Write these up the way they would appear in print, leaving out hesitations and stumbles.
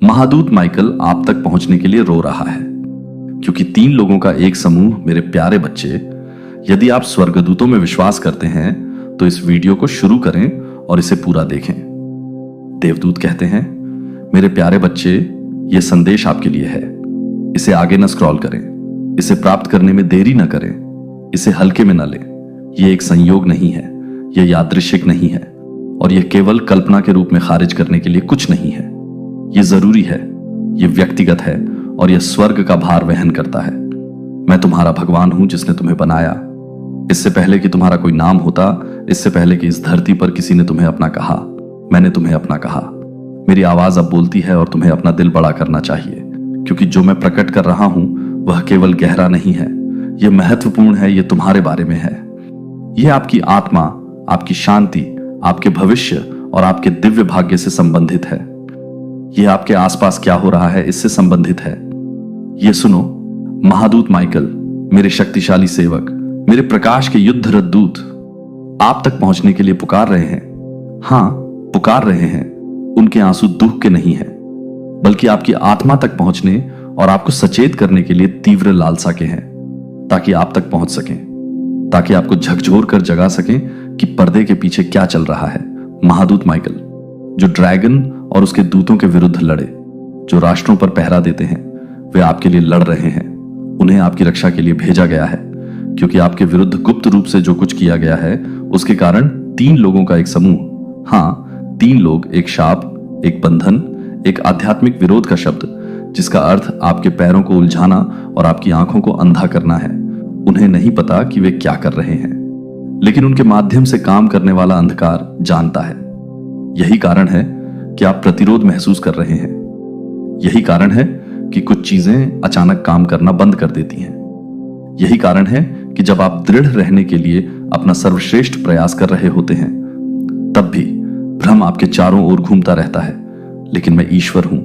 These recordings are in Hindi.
महादूत माइकल आप तक पहुंचने के लिए रो रहा है क्योंकि 3 लोगों का एक समूह, मेरे प्यारे बच्चे, यदि आप स्वर्गदूतों में विश्वास करते हैं तो इस वीडियो को शुरू करें और इसे पूरा देखें। देवदूत कहते हैं, मेरे प्यारे बच्चे, यह संदेश आपके लिए है। इसे आगे न स्क्रॉल करें, इसे प्राप्त करने में देरी न करें, इसे हल्के में न लें। यह एक संयोग नहीं है, यह यादृच्छिक नहीं है और यह केवल कल्पना के रूप में खारिज करने के लिए कुछ नहीं है। यह जरूरी है, यह व्यक्तिगत है और यह स्वर्ग का भार वहन करता है। मैं तुम्हारा भगवान हूं जिसने तुम्हें बनाया। इससे पहले कि तुम्हारा कोई नाम होता, इससे पहले कि इस धरती पर किसी ने तुम्हें अपना कहा, मैंने तुम्हें अपना कहा। मेरी आवाज अब बोलती है और तुम्हें अपना दिल बड़ा करना चाहिए, क्योंकि जो मैं प्रकट कर रहा हूं वह केवल गहरा नहीं है, यह महत्वपूर्ण है, यह तुम्हारे बारे में है। यह आपकी आत्मा, आपकी शांति, आपके भविष्य और आपके दिव्य भाग्य से संबंधित है। यह आपके आसपास क्या हो रहा है इससे संबंधित है। यह सुनो, महादूत माइकल, मेरे शक्तिशाली सेवक, मेरे प्रकाश के युद्धरत दूत आप तक पहुंचने के लिए पुकार रहे हैं। हां, पुकार रहे हैं। उनके आंसू दुख के नहीं है, बल्कि आपकी आत्मा तक पहुंचने और आपको सचेत करने के लिए तीव्र लालसा के हैं, ताकि आप तक पहुंच सकें, ताकि आपको झकझोर कर जगा सकें कि पर्दे के पीछे क्या चल रहा है। महादूत माइकल, जो ड्रैगन और उसके दूतों के विरुद्ध लड़े, जो राष्ट्रों पर पहरा देते हैं, वे आपके लिए लड़ रहे हैं। उन्हें आपकी रक्षा के लिए भेजा गया है, क्योंकि आपके विरुद्ध गुप्त रूप से जो कुछ किया गया है उसके कारण 3 लोगों का एक समूह, हां 3 लोग, एक शाप, एक बंधन, एक आध्यात्मिक विरोध का शब्द, जिसका अर्थ आपके पैरों को उलझाना और आपकी आंखों को अंधा करना है। उन्हें नहीं पता कि वे क्या कर रहे हैं, लेकिन उनके माध्यम से काम करने वाला अंधकार जानता है। यही कारण है कि आप प्रतिरोध महसूस कर रहे हैं। यही कारण है कि कुछ चीजें अचानक काम करना बंद कर देती हैं। यही कारण है कि जब आप दृढ़ रहने के लिए अपना सर्वश्रेष्ठ प्रयास कर रहे होते हैं, तब भी भ्रम आपके चारों ओर घूमता रहता है। लेकिन मैं ईश्वर हूं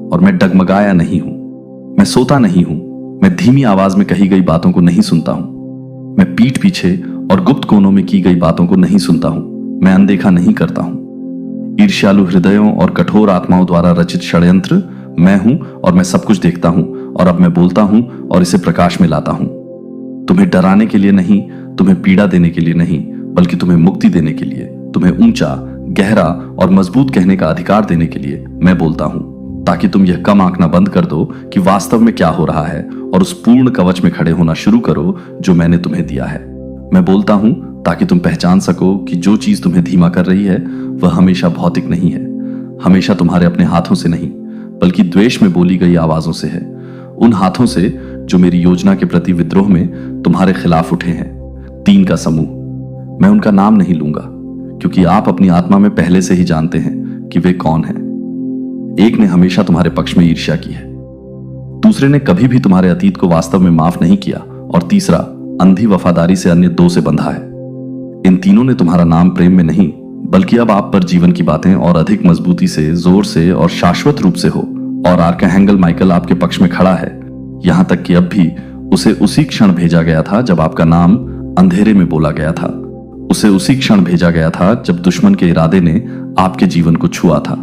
और मैं डगमगाया नहीं हूं, मैं सोता नहीं हूं, मैं धीमी आवाज में कही गई बातों को नहीं सुनता हूं, मैं पीठ पीछे और गुप्त कोनों में की गई बातों को नहीं सुनता हूं, मैं अनदेखा नहीं करता हूं। ईर्ष्यालु हृदयों और कठोर आत्माओं द्वारा रचित षड्यंत्र मैं हूं और मैं सब कुछ देखता हूं और अब मैं बोलता हूं और इसे प्रकाश में लाता हूं। तुम्हें डराने के लिए नहीं, तुम्हें पीड़ा देने के लिए नहीं, बल्कि तुम्हें मुक्ति देने के लिए, तुम्हें ऊंचा, गहरा और मजबूत कहने का अधिकार देने के लिए मैं बोलता हूं, ताकि तुम यह कम आंकना बंद कर दो कि वास्तव में क्या हो रहा है और उस पूर्ण कवच में खड़े होना शुरू करो जो मैंने तुम्हें दिया है। मैं बोलता हूं ताकि तुम पहचान सको कि जो चीज तुम्हें धीमा कर रही है वह हमेशा भौतिक नहीं है, हमेशा तुम्हारे अपने हाथों से नहीं, बल्कि द्वेष में बोली गई आवाजों से है। उन हाथों से जो मेरी योजना के प्रति विद्रोह में तुम्हारे खिलाफ उठे हैं। 3 का समूह। मैं उनका नाम नहीं लूंगा, क्योंकि आप अपनी आत्मा में पहले से ही जानते हैं कि वे कौन हैं। एक ने हमेशा तुम्हारे पक्ष में ईर्ष्या की है, दूसरे ने कभी भी तुम्हारे अतीत को वास्तव में माफ नहीं किया और तीसरा अंधी वफादारी से अन्य 2 से बंधा है। इन तीनों ने तुम्हारा नाम प्रेम में नहीं, बल्कि अब आप पर जीवन की बातें और अधिक मजबूती से, जोर से और शाश्वत रूप से हो। और आर्कहेंगल माइकल आपके पक्ष में खड़ा है, यहां तक कि अब भी उसे उसी क्षण भेजा गया था जब आपका नाम अंधेरे में बोला गया था। उसे उसी क्षण भेजा गया था जब दुश्मन के इरादे ने आपके जीवन को छुआ था।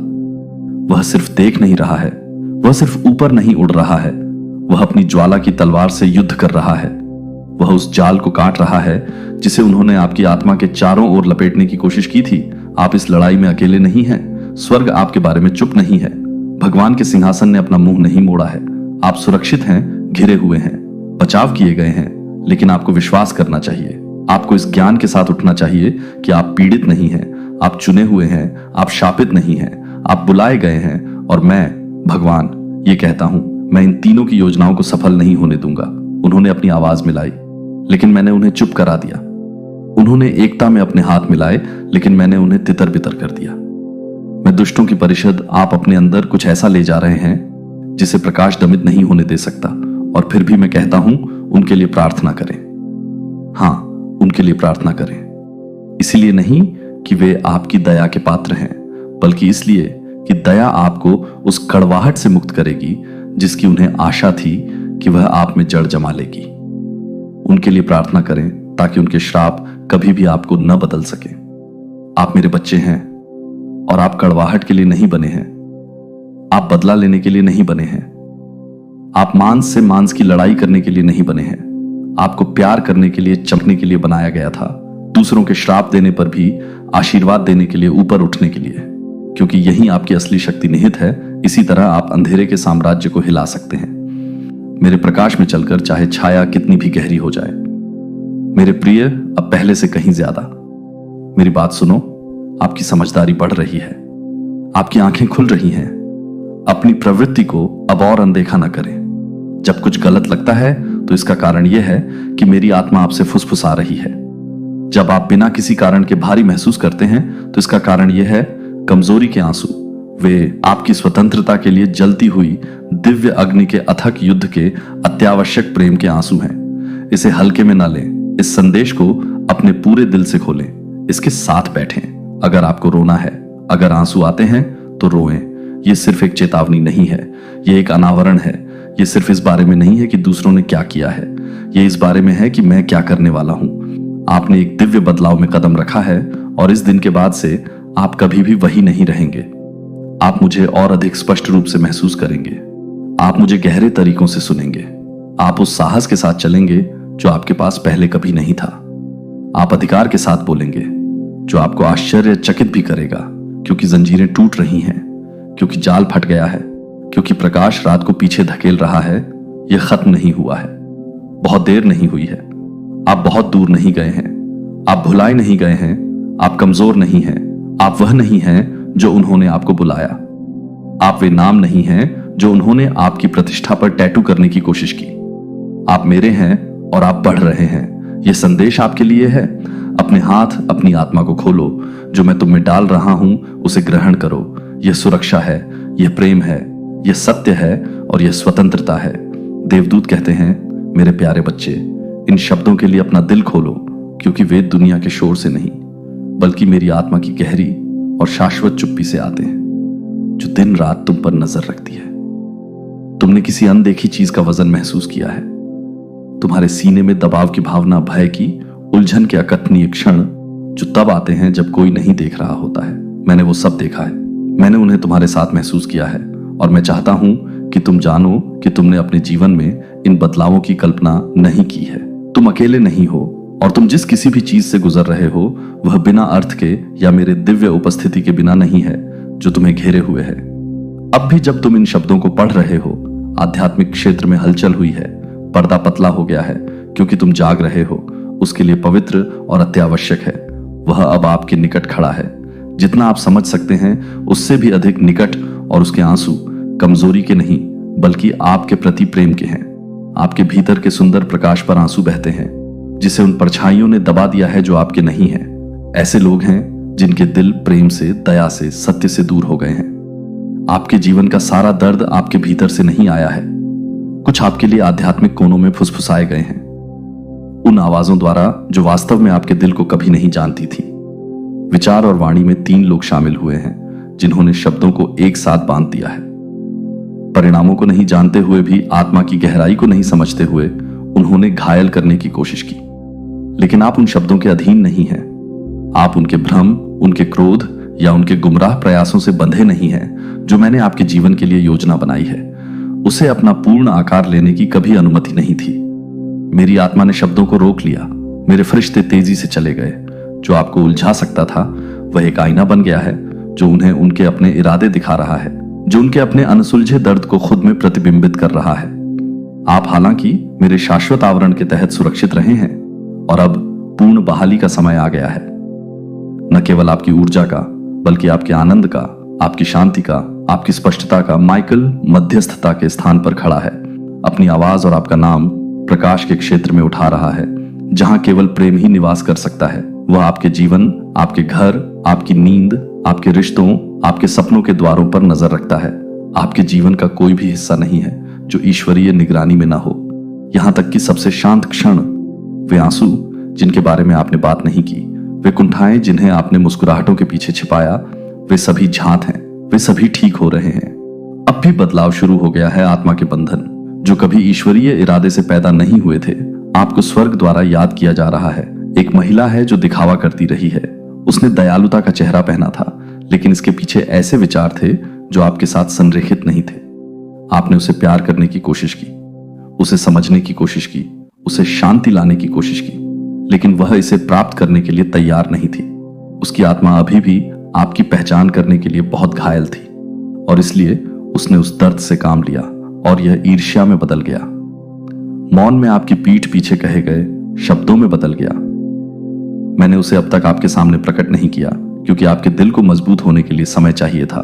वह सिर्फ देख नहीं रहा है, वह सिर्फ ऊपर नहीं उड़ रहा है, वह अपनी ज्वाला की तलवार से युद्ध कर रहा है। वह उस जाल को काट रहा है जिसे उन्होंने आपकी आत्मा के चारों ओर लपेटने की कोशिश की थी। आप इस लड़ाई में अकेले नहीं हैं। स्वर्ग आपके बारे में चुप नहीं है। भगवान के सिंहासन ने अपना मुंह नहीं मोड़ा है। आप सुरक्षित हैं, घिरे हुए हैं, बचाव किए गए हैं, लेकिन आपको विश्वास करना चाहिए। आपको इस ज्ञान के साथ उठना चाहिए कि आप पीड़ित नहीं हैं, आप चुने हुए हैं, आप शापित नहीं हैं, आप बुलाए गए हैं। और मैं, भगवान, ये कहता हूं, मैं इन तीनों की योजनाओं को सफल नहीं होने दूंगा। उन्होंने अपनी आवाज मिलाई, लेकिन मैंने उन्हें चुप करा दिया। उन्होंने एकता में अपने हाथ मिलाए, लेकिन मैंने उन्हें तितर बितर कर दिया। मैं दुष्टों की परिषद, आप अपने अंदर कुछ ऐसा ले जा रहे हैं जिसे प्रकाश दमित नहीं होने दे सकता, और फिर भी मैं कहता हूं उनके लिए प्रार्थना करें। हां, उनके लिए प्रार्थना करें, इसलिए नहीं कि वे आपकी दया के पात्र हैं, बल्कि इसलिए कि दया आपको उस कड़वाहट से मुक्त करेगी जिसकी उन्हें आशा थी कि वह आप में जड़ जमा लेगी। उनके लिए प्रार्थना करें ताकि उनके श्राप कभी भी आपको न बदल सके। आप मेरे बच्चे हैं और आप कड़वाहट के लिए नहीं बने हैं। आप बदला लेने के लिए नहीं बने हैं। आप मांस से मांस की लड़ाई करने के लिए नहीं बने हैं। आपको प्यार करने के लिए, चमकने के लिए बनाया गया था, दूसरों के श्राप देने पर भी आशीर्वाद देने के लिए, ऊपर उठने के लिए, क्योंकि यही आपकी असली शक्ति निहित है। इसी तरह आप अंधेरे के साम्राज्य को हिला सकते हैं, मेरे प्रकाश में चलकर, चाहे छाया कितनी भी गहरी हो जाए। मेरे प्रिय, अब पहले से कहीं ज्यादा मेरी बात सुनो। आपकी समझदारी बढ़ रही है, आपकी आंखें खुल रही हैं। अपनी प्रवृत्ति को अब और अनदेखा न करें। जब कुछ गलत लगता है तो इसका कारण यह है कि मेरी आत्मा आपसे फुसफुसा रही है। जब आप बिना किसी कारण के भारी महसूस करते हैं तो इसका कारण यह है कमजोरी के आंसू। वे आपकी स्वतंत्रता के लिए जलती हुई दिव्य अग्नि के अथक युद्ध के अत्यावश्यक प्रेम के आंसू हैं। इसे हल्के में न लें। इस संदेश को अपने पूरे दिल से खोलें, इसके साथ बैठें। अगर आपको रोना है, अगर आंसू आते हैं तो रोएं। यह सिर्फ एक चेतावनी नहीं है, यह एक अनावरण है। यह सिर्फ इस बारे में नहीं है कि दूसरों ने क्या किया है, यह इस बारे में है कि मैं क्या करने वाला हूं। आपने एक दिव्य बदलाव में कदम रखा है और इस दिन के बाद से आप कभी भी वही नहीं रहेंगे। आप मुझे और अधिक स्पष्ट रूप से महसूस करेंगे। आप मुझे गहरे तरीकों से सुनेंगे। आप उस साहस के साथ चलेंगे जो आपके पास पहले कभी नहीं था। आप अधिकार के साथ बोलेंगे जो आपको आश्चर्यचकित भी करेगा, क्योंकि जंजीरें टूट रही हैं, क्योंकि जाल फट गया है, क्योंकि प्रकाश रात को पीछे धकेल रहा है। यह खत्म नहीं हुआ है, बहुत देर नहीं हुई है। आप बहुत दूर नहीं गए हैं, आप भुलाए नहीं गए हैं, आप कमजोर नहीं हैं, आप वह नहीं हैं जो उन्होंने आपको बुलाया। आप वे नाम नहीं हैं जो उन्होंने आपकी प्रतिष्ठा पर टैटू करने की कोशिश की। आप मेरे हैं और आप बढ़ रहे हैं। यह संदेश आपके लिए है। अपने हाथ, अपनी आत्मा को खोलो। जो मैं तुम में डाल रहा हूं उसे ग्रहण करो। यह सुरक्षा है, यह प्रेम है, यह सत्य है और यह स्वतंत्रता है। देवदूत कहते हैं, मेरे प्यारे बच्चे, इन शब्दों के लिए अपना दिल खोलो, क्योंकि वे दुनिया के शोर से नहीं बल्कि मेरी आत्मा की गहरी और शाश्वत चुप्पी से आते हैं, जो दिन रात तुम पर नजर रखती है। तुमने किसी अनदेखी चीज का वजन महसूस किया है। तुम्हारे सीने में दबाव की भावना, भय की उलझन के अकथनीय क्षण जो तब आते हैं जब कोई नहीं देख रहा होता है। मैंने वो सब देखा है। मैंने उन्हें तुम्हारे साथ महसूस किया है और मैं चाहता हूं कि तुम जानो कि तुमने अपने जीवन में इन बदलावों की कल्पना नहीं की है। तुम अकेले नहीं हो और तुम जिस किसी भी चीज से गुजर रहे हो वह बिना अर्थ के या मेरे दिव्य उपस्थिति के बिना नहीं है जो तुम्हें घेरे हुए है। अब भी जब तुम इन शब्दों को पढ़ रहे हो, आध्यात्मिक क्षेत्र में हलचल हुई है, पर्दा पतला हो गया है, क्योंकि तुम जाग रहे हो। उसके लिए पवित्र और अत्यावश्यक है। वह अब आपके निकट खड़ा है, जितना आप समझ सकते हैं उससे भी अधिक निकट, और उसके आंसू कमजोरी के नहीं बल्कि आपके प्रति प्रेम के हैं। आपके भीतर के सुंदर प्रकाश पर आंसू बहते हैं, जिसे उन परछाइयों ने दबा दिया है जो आपके नहीं है। ऐसे लोग हैं जिनके दिल प्रेम से, दया से, सत्य से दूर हो गए हैं। आपके जीवन का सारा दर्द आपके भीतर से नहीं आया है। कुछ आपके लिए आध्यात्मिक कोनों में फुसफुसाए गए हैं, उन आवाजों द्वारा जो वास्तव में आपके दिल को कभी नहीं जानती थी। विचार और वाणी में 3 लोग शामिल हुए हैं जिन्होंने शब्दों को एक साथ बांध दिया है। परिणामों को नहीं जानते हुए भी, आत्मा की गहराई को नहीं समझते हुए उन्होंने घायल करने की कोशिश की। लेकिन आप उन शब्दों के अधीन नहीं हैं। आप उनके भ्रम, उनके क्रोध या उनके गुमराह प्रयासों से बंधे नहीं हैं। जो मैंने आपके जीवन के लिए योजना बनाई है उसे अपना पूर्ण आकार लेने की कभी अनुमति नहीं थी। मेरी आत्मा ने शब्दों को रोक लिया। मेरे फरिश्ते तेजी से चले गए। जो आपको उलझा सकता था वह एक आईना बन गया है जो उन्हें उनके अपने इरादे दिखा रहा है, जो उनके अपने अनसुलझे दर्द को खुद में प्रतिबिंबित कर रहा है। आप हालांकि मेरे शाश्वत आवरण के तहत सुरक्षित रहे हैं और अब पूर्ण बहाली का समय आ गया है। न केवल आपकी ऊर्जा का बल्कि आपके आनंद का, आपकी शांति का, आपकी स्पष्टता का। माइकल मध्यस्थता के स्थान पर खड़ा है, अपनी आवाज और आपका नाम प्रकाश के क्षेत्र में उठा रहा है, जहां केवल प्रेम ही निवास कर सकता है। वह आपके जीवन, आपके घर, आपकी नींद, आपके रिश्तों, आपके सपनों के द्वारों पर नजर रखता है। आपके जीवन का कोई भी हिस्सा नहीं है जो ईश्वरीय निगरानी में ना हो। यहां तक कि सबसे शांत क्षण, वे आंसू जिनके बारे में आपने बात नहीं की, वे कुंठाएं जिन्हें आपने मुस्कुराहटों के पीछे छिपाया, वे सभी झांत हैं, वे सभी ठीक हो रहे हैं। अब भी बदलाव शुरू हो गया है। आत्मा के बंधन जो कभी ईश्वरीय इरादे से पैदा नहीं हुए थे, आपको स्वर्ग द्वारा याद किया जा रहा है। एक महिला है जो दिखावा करती रही है। उसने दयालुता का चेहरा पहना था, लेकिन इसके पीछे ऐसे विचार थे जो आपके साथ संरेखित नहीं थे। आपने उसे प्यार करने की कोशिश की, उसे समझने की कोशिश की, उसे शांति लाने की कोशिश की, लेकिन वह इसे प्राप्त करने के लिए तैयार नहीं थी। उसकी आत्मा अभी भी आपकी पहचान करने के लिए बहुत घायल थी और इसलिए उसने उस दर्द से काम लिया और यह ईर्ष्या में बदल गया। मौन में आपकी पीठ पीछे कहे गए शब्दों में बदल गया। मैंने उसे अब तक आपके सामने प्रकट नहीं किया क्योंकि आपके दिल को मजबूत होने के लिए समय चाहिए था,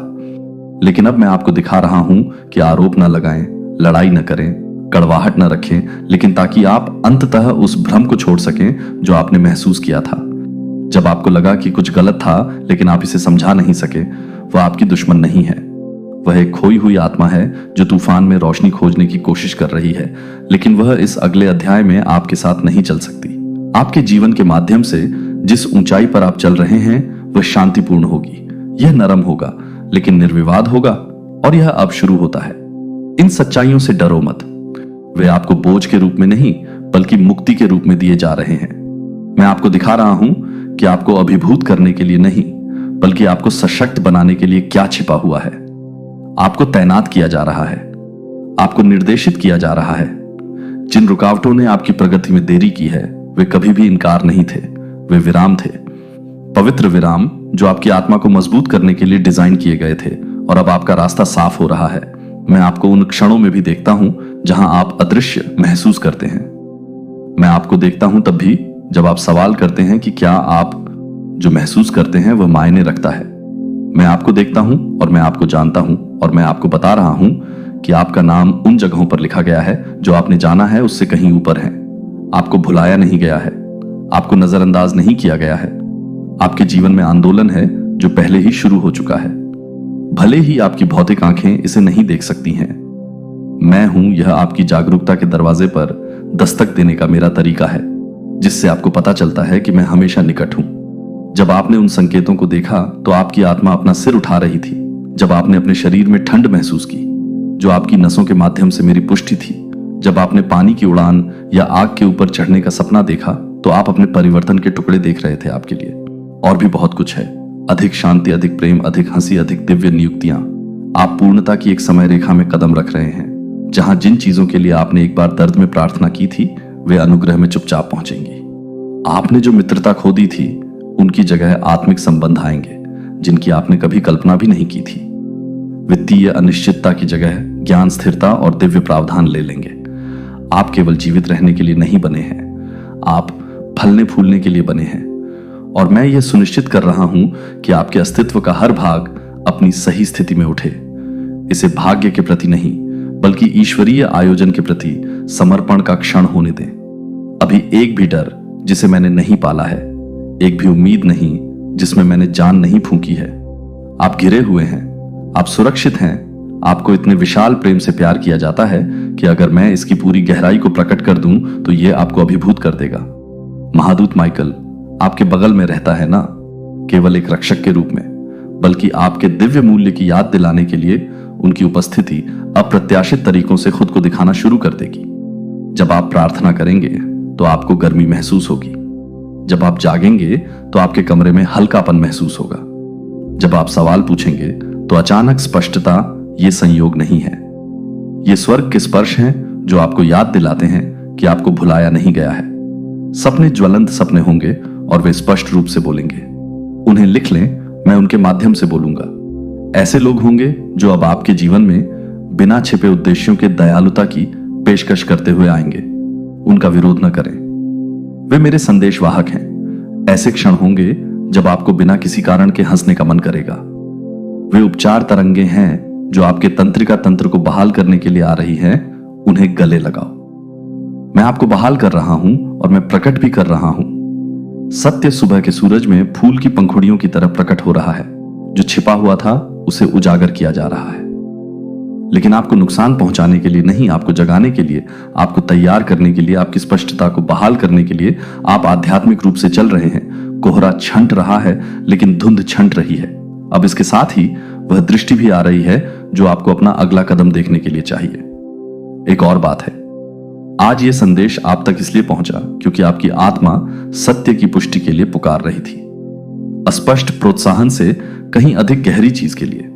लेकिन अब मैं आपको दिखा रहा हूं कि आरोप न लगाएं, लड़ाई न करें, कड़वाहट न रखें, लेकिन ताकि आप अंततः उस भ्रम को छोड़ सकें जो आपने महसूस किया था। जब आपको लगा कि कुछ गलत था लेकिन आप इसे समझा नहीं सके, वह आपकी दुश्मन नहीं है। वह एक खोई हुई आत्मा है जो तूफान में रोशनी खोजने की कोशिश कर रही है, लेकिन वह इस अगले अध्याय में आपके साथ नहीं चल सकती। आपके जीवन के माध्यम से जिस ऊंचाई पर आप चल रहे हैं वह शांतिपूर्ण होगी। यह नरम होगा लेकिन निर्विवाद होगा और यह अब शुरू होता है। इन सच्चाइयों से डरो मत। वे आपको बोझ के रूप में नहीं बल्कि मुक्ति के रूप में दिए जा रहे हैं। मैं आपको दिखा रहा हूं कि आपको अभिभूत करने के लिए नहीं बल्कि आपको सशक्त बनाने के लिए क्या छिपा हुआ है। आपको तैनात किया जा रहा है, आपको निर्देशित किया जा रहा है। जिन रुकावटों ने आपकी प्रगति में देरी की है वे कभी भी इनकार नहीं थे, वे विराम थे, पवित्र विराम जो आपकी आत्मा को मजबूत करने के लिए डिजाइन किए गए थे। और अब आपका रास्ता साफ हो रहा है। मैं आपको उन क्षणों में भी देखता हूं जहां आप अदृश्य महसूस करते हैं। मैं आपको देखता हूं तब भी जब आप सवाल करते हैं कि क्या आप जो महसूस करते हैं वह मायने रखता है। मैं आपको देखता हूं और मैं आपको जानता हूं और मैं आपको बता रहा हूं कि आपका नाम उन जगहों पर लिखा गया है जो आपने जाना है उससे कहीं ऊपर है। आपको भुलाया नहीं गया है, आपको नजरअंदाज नहीं किया गया है। आपके जीवन में आंदोलन है जो पहले ही शुरू हो चुका है, भले ही आपकी भौतिक आंखें इसे नहीं देख सकती हैं। मैं हूं यह आपकी जागरूकता के दरवाजे पर दस्तक देने का मेरा तरीका है, जिससे आपको पता चलता है कि मैं हमेशा निकट हूं। जब आपने उन संकेतों को देखा तो आपकी आत्मा अपना सिर उठा रही थी। जब आपने अपने शरीर में ठंड महसूस की जो आपकी नसों के माध्यम से मेरी पुष्टि थी, जब आपने पानी की उड़ान या आग के ऊपर चढ़ने का सपना देखा तो आप अपने परिवर्तन के टुकड़े देख रहे थे आपके लिए। और भी बहुत कुछ है, अधिक शांति, अधिक प्रेम, अधिक हंसी, अधिक दिव्य नियुक्तियां। आप पूर्णता की एक समय रेखा में कदम रख रहे हैं जहां जिन चीजों के लिए आपने एक बार दर्द में प्रार्थना की थी वे अनुग्रह में चुपचाप पहुंचेंगी। आपने जो मित्रता खो दी थी उनकी जगह आत्मिक संबंध आएंगे जिनकी आपने कभी कल्पना भी नहीं की थी। वित्तीय अनिश्चितता की जगह ज्ञान, स्थिरता और दिव्य प्रावधान ले लेंगे। आप केवल जीवित रहने के लिए नहीं बने हैं, आप फलने फूलने के लिए बने हैं। और मैं यह सुनिश्चित कर रहा हूं कि आपके अस्तित्व का हर भाग अपनी सही स्थिति में उठे। इसे भाग्य के प्रति नहीं बल्कि ईश्वरीय आयोजन के प्रति समर्पण का क्षण होने दें। अभी एक भी डर जिसे मैंने नहीं पाला है, एक भी उम्मीद नहीं जिसमें मैंने जान नहीं फूंकी है। आप घिरे हुए हैं, आप सुरक्षित हैं। आपको इतने विशाल प्रेम से प्यार किया जाता है कि अगर मैं इसकी पूरी गहराई को प्रकट कर दूं तो यह आपको अभिभूत कर देगा। महादूत माइकल आपके बगल में रहता है ना, केवल एक रक्षक के रूप में, बल्कि आपके दिव्य मूल्य की याद दिलाने के लिए उनकी उपस्थिति अप्रत्याशित तरीकों से खुद को दिखाना शुरू कर देगी। जब आप प्रार्थना करेंगे तो आपको गर्मी महसूस होगी। जब आप जागेंगे तो आपके कमरे में हल्कापन महसूस होगा। जब आप सवाल पूछेंगे तो अचानक स्पष्टता ये संयोग नहीं है, ये स्वर्ग के स्पर्श हैं जो आपको याद दिलाते हैं कि आपको भुलाया नहीं गया है। सपने ज्वलंत सपने होंगे और वे स्पष्ट रूप से बोलेंगे। उन्हें लिख लें, मैं उनके माध्यम से बोलूंगा। ऐसे लोग होंगे जो अब आपके जीवन में बिना छिपे उद्देश्यों के दयालुता की पेशकश करते हुए आएंगे। उनका विरोध न करें, वे मेरे संदेशवाहक हैं। ऐसे क्षण होंगे जब आपको बिना किसी कारण के हंसने का मन करेगा। वे उपचार तरंगे हैं जो आपके तंत्रिका तंत्र को बहाल करने के लिए आ रही हैं। उन्हें गले लगाओ। मैं आपको बहाल कर रहा हूं और मैं प्रकट भी कर रहा हूं। सत्य सुबह के सूरज में फूल की पंखुड़ियों की तरह प्रकट हो रहा है। जो छिपा हुआ था उसे उजागर किया जा रहा है, लेकिन आपको नुकसान पहुंचाने के लिए नहीं, आपको जगाने के लिए, आपको तैयार करने के लिए, आपकी स्पष्टता को बहाल करने के लिए आप आध्यात्मिक रूप से चल रहे हैं। कोहरा छंट रहा है लेकिन धुंध छंट रही है। अब इसके साथ ही वह दृष्टि भी आ रही है जो आपको अपना अगला कदम देखने के लिए चाहिए। एक और बात है, आज यह संदेश आप तक इसलिए पहुंचा क्योंकि आपकी आत्मा सत्य की पुष्टि के लिए पुकार रही थी, अस्पष्ट प्रोत्साहन से कहीं अधिक गहरी चीज के लिए।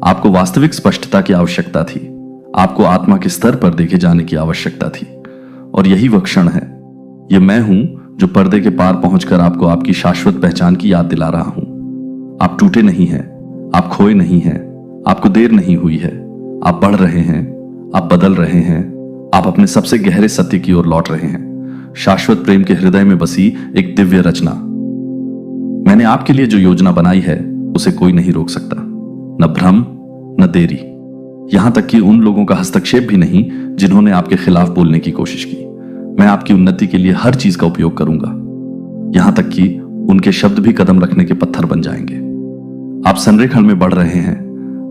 आपको वास्तविक स्पष्टता की आवश्यकता थी। आपको आत्मा के स्तर पर देखे जाने की आवश्यकता थी। और यही वह क्षण है। यह मैं हूं जो पर्दे के पार पहुंचकर आपको आपकी शाश्वत पहचान की याद दिला रहा हूं। आप टूटे नहीं हैं, आप खोए नहीं हैं, आपको देर नहीं हुई है। आप बढ़ रहे हैं, आप बदल रहे हैं, आप अपने सबसे गहरे सत्य की ओर लौट रहे हैं, शाश्वत प्रेम के हृदय में बसी एक दिव्य रचना। मैंने आपके लिए जो योजना बनाई है उसे कोई नहीं रोक सकता, न भ्रम न देरी, यहां तक कि उन लोगों का हस्तक्षेप भी नहीं जिन्होंने आपके खिलाफ बोलने की कोशिश की। मैं आपकी उन्नति के लिए हर चीज का उपयोग करूंगा, यहां तक कि उनके शब्द भी कदम रखने के पत्थर बन जाएंगे। आप संरेखण में बढ़ रहे हैं,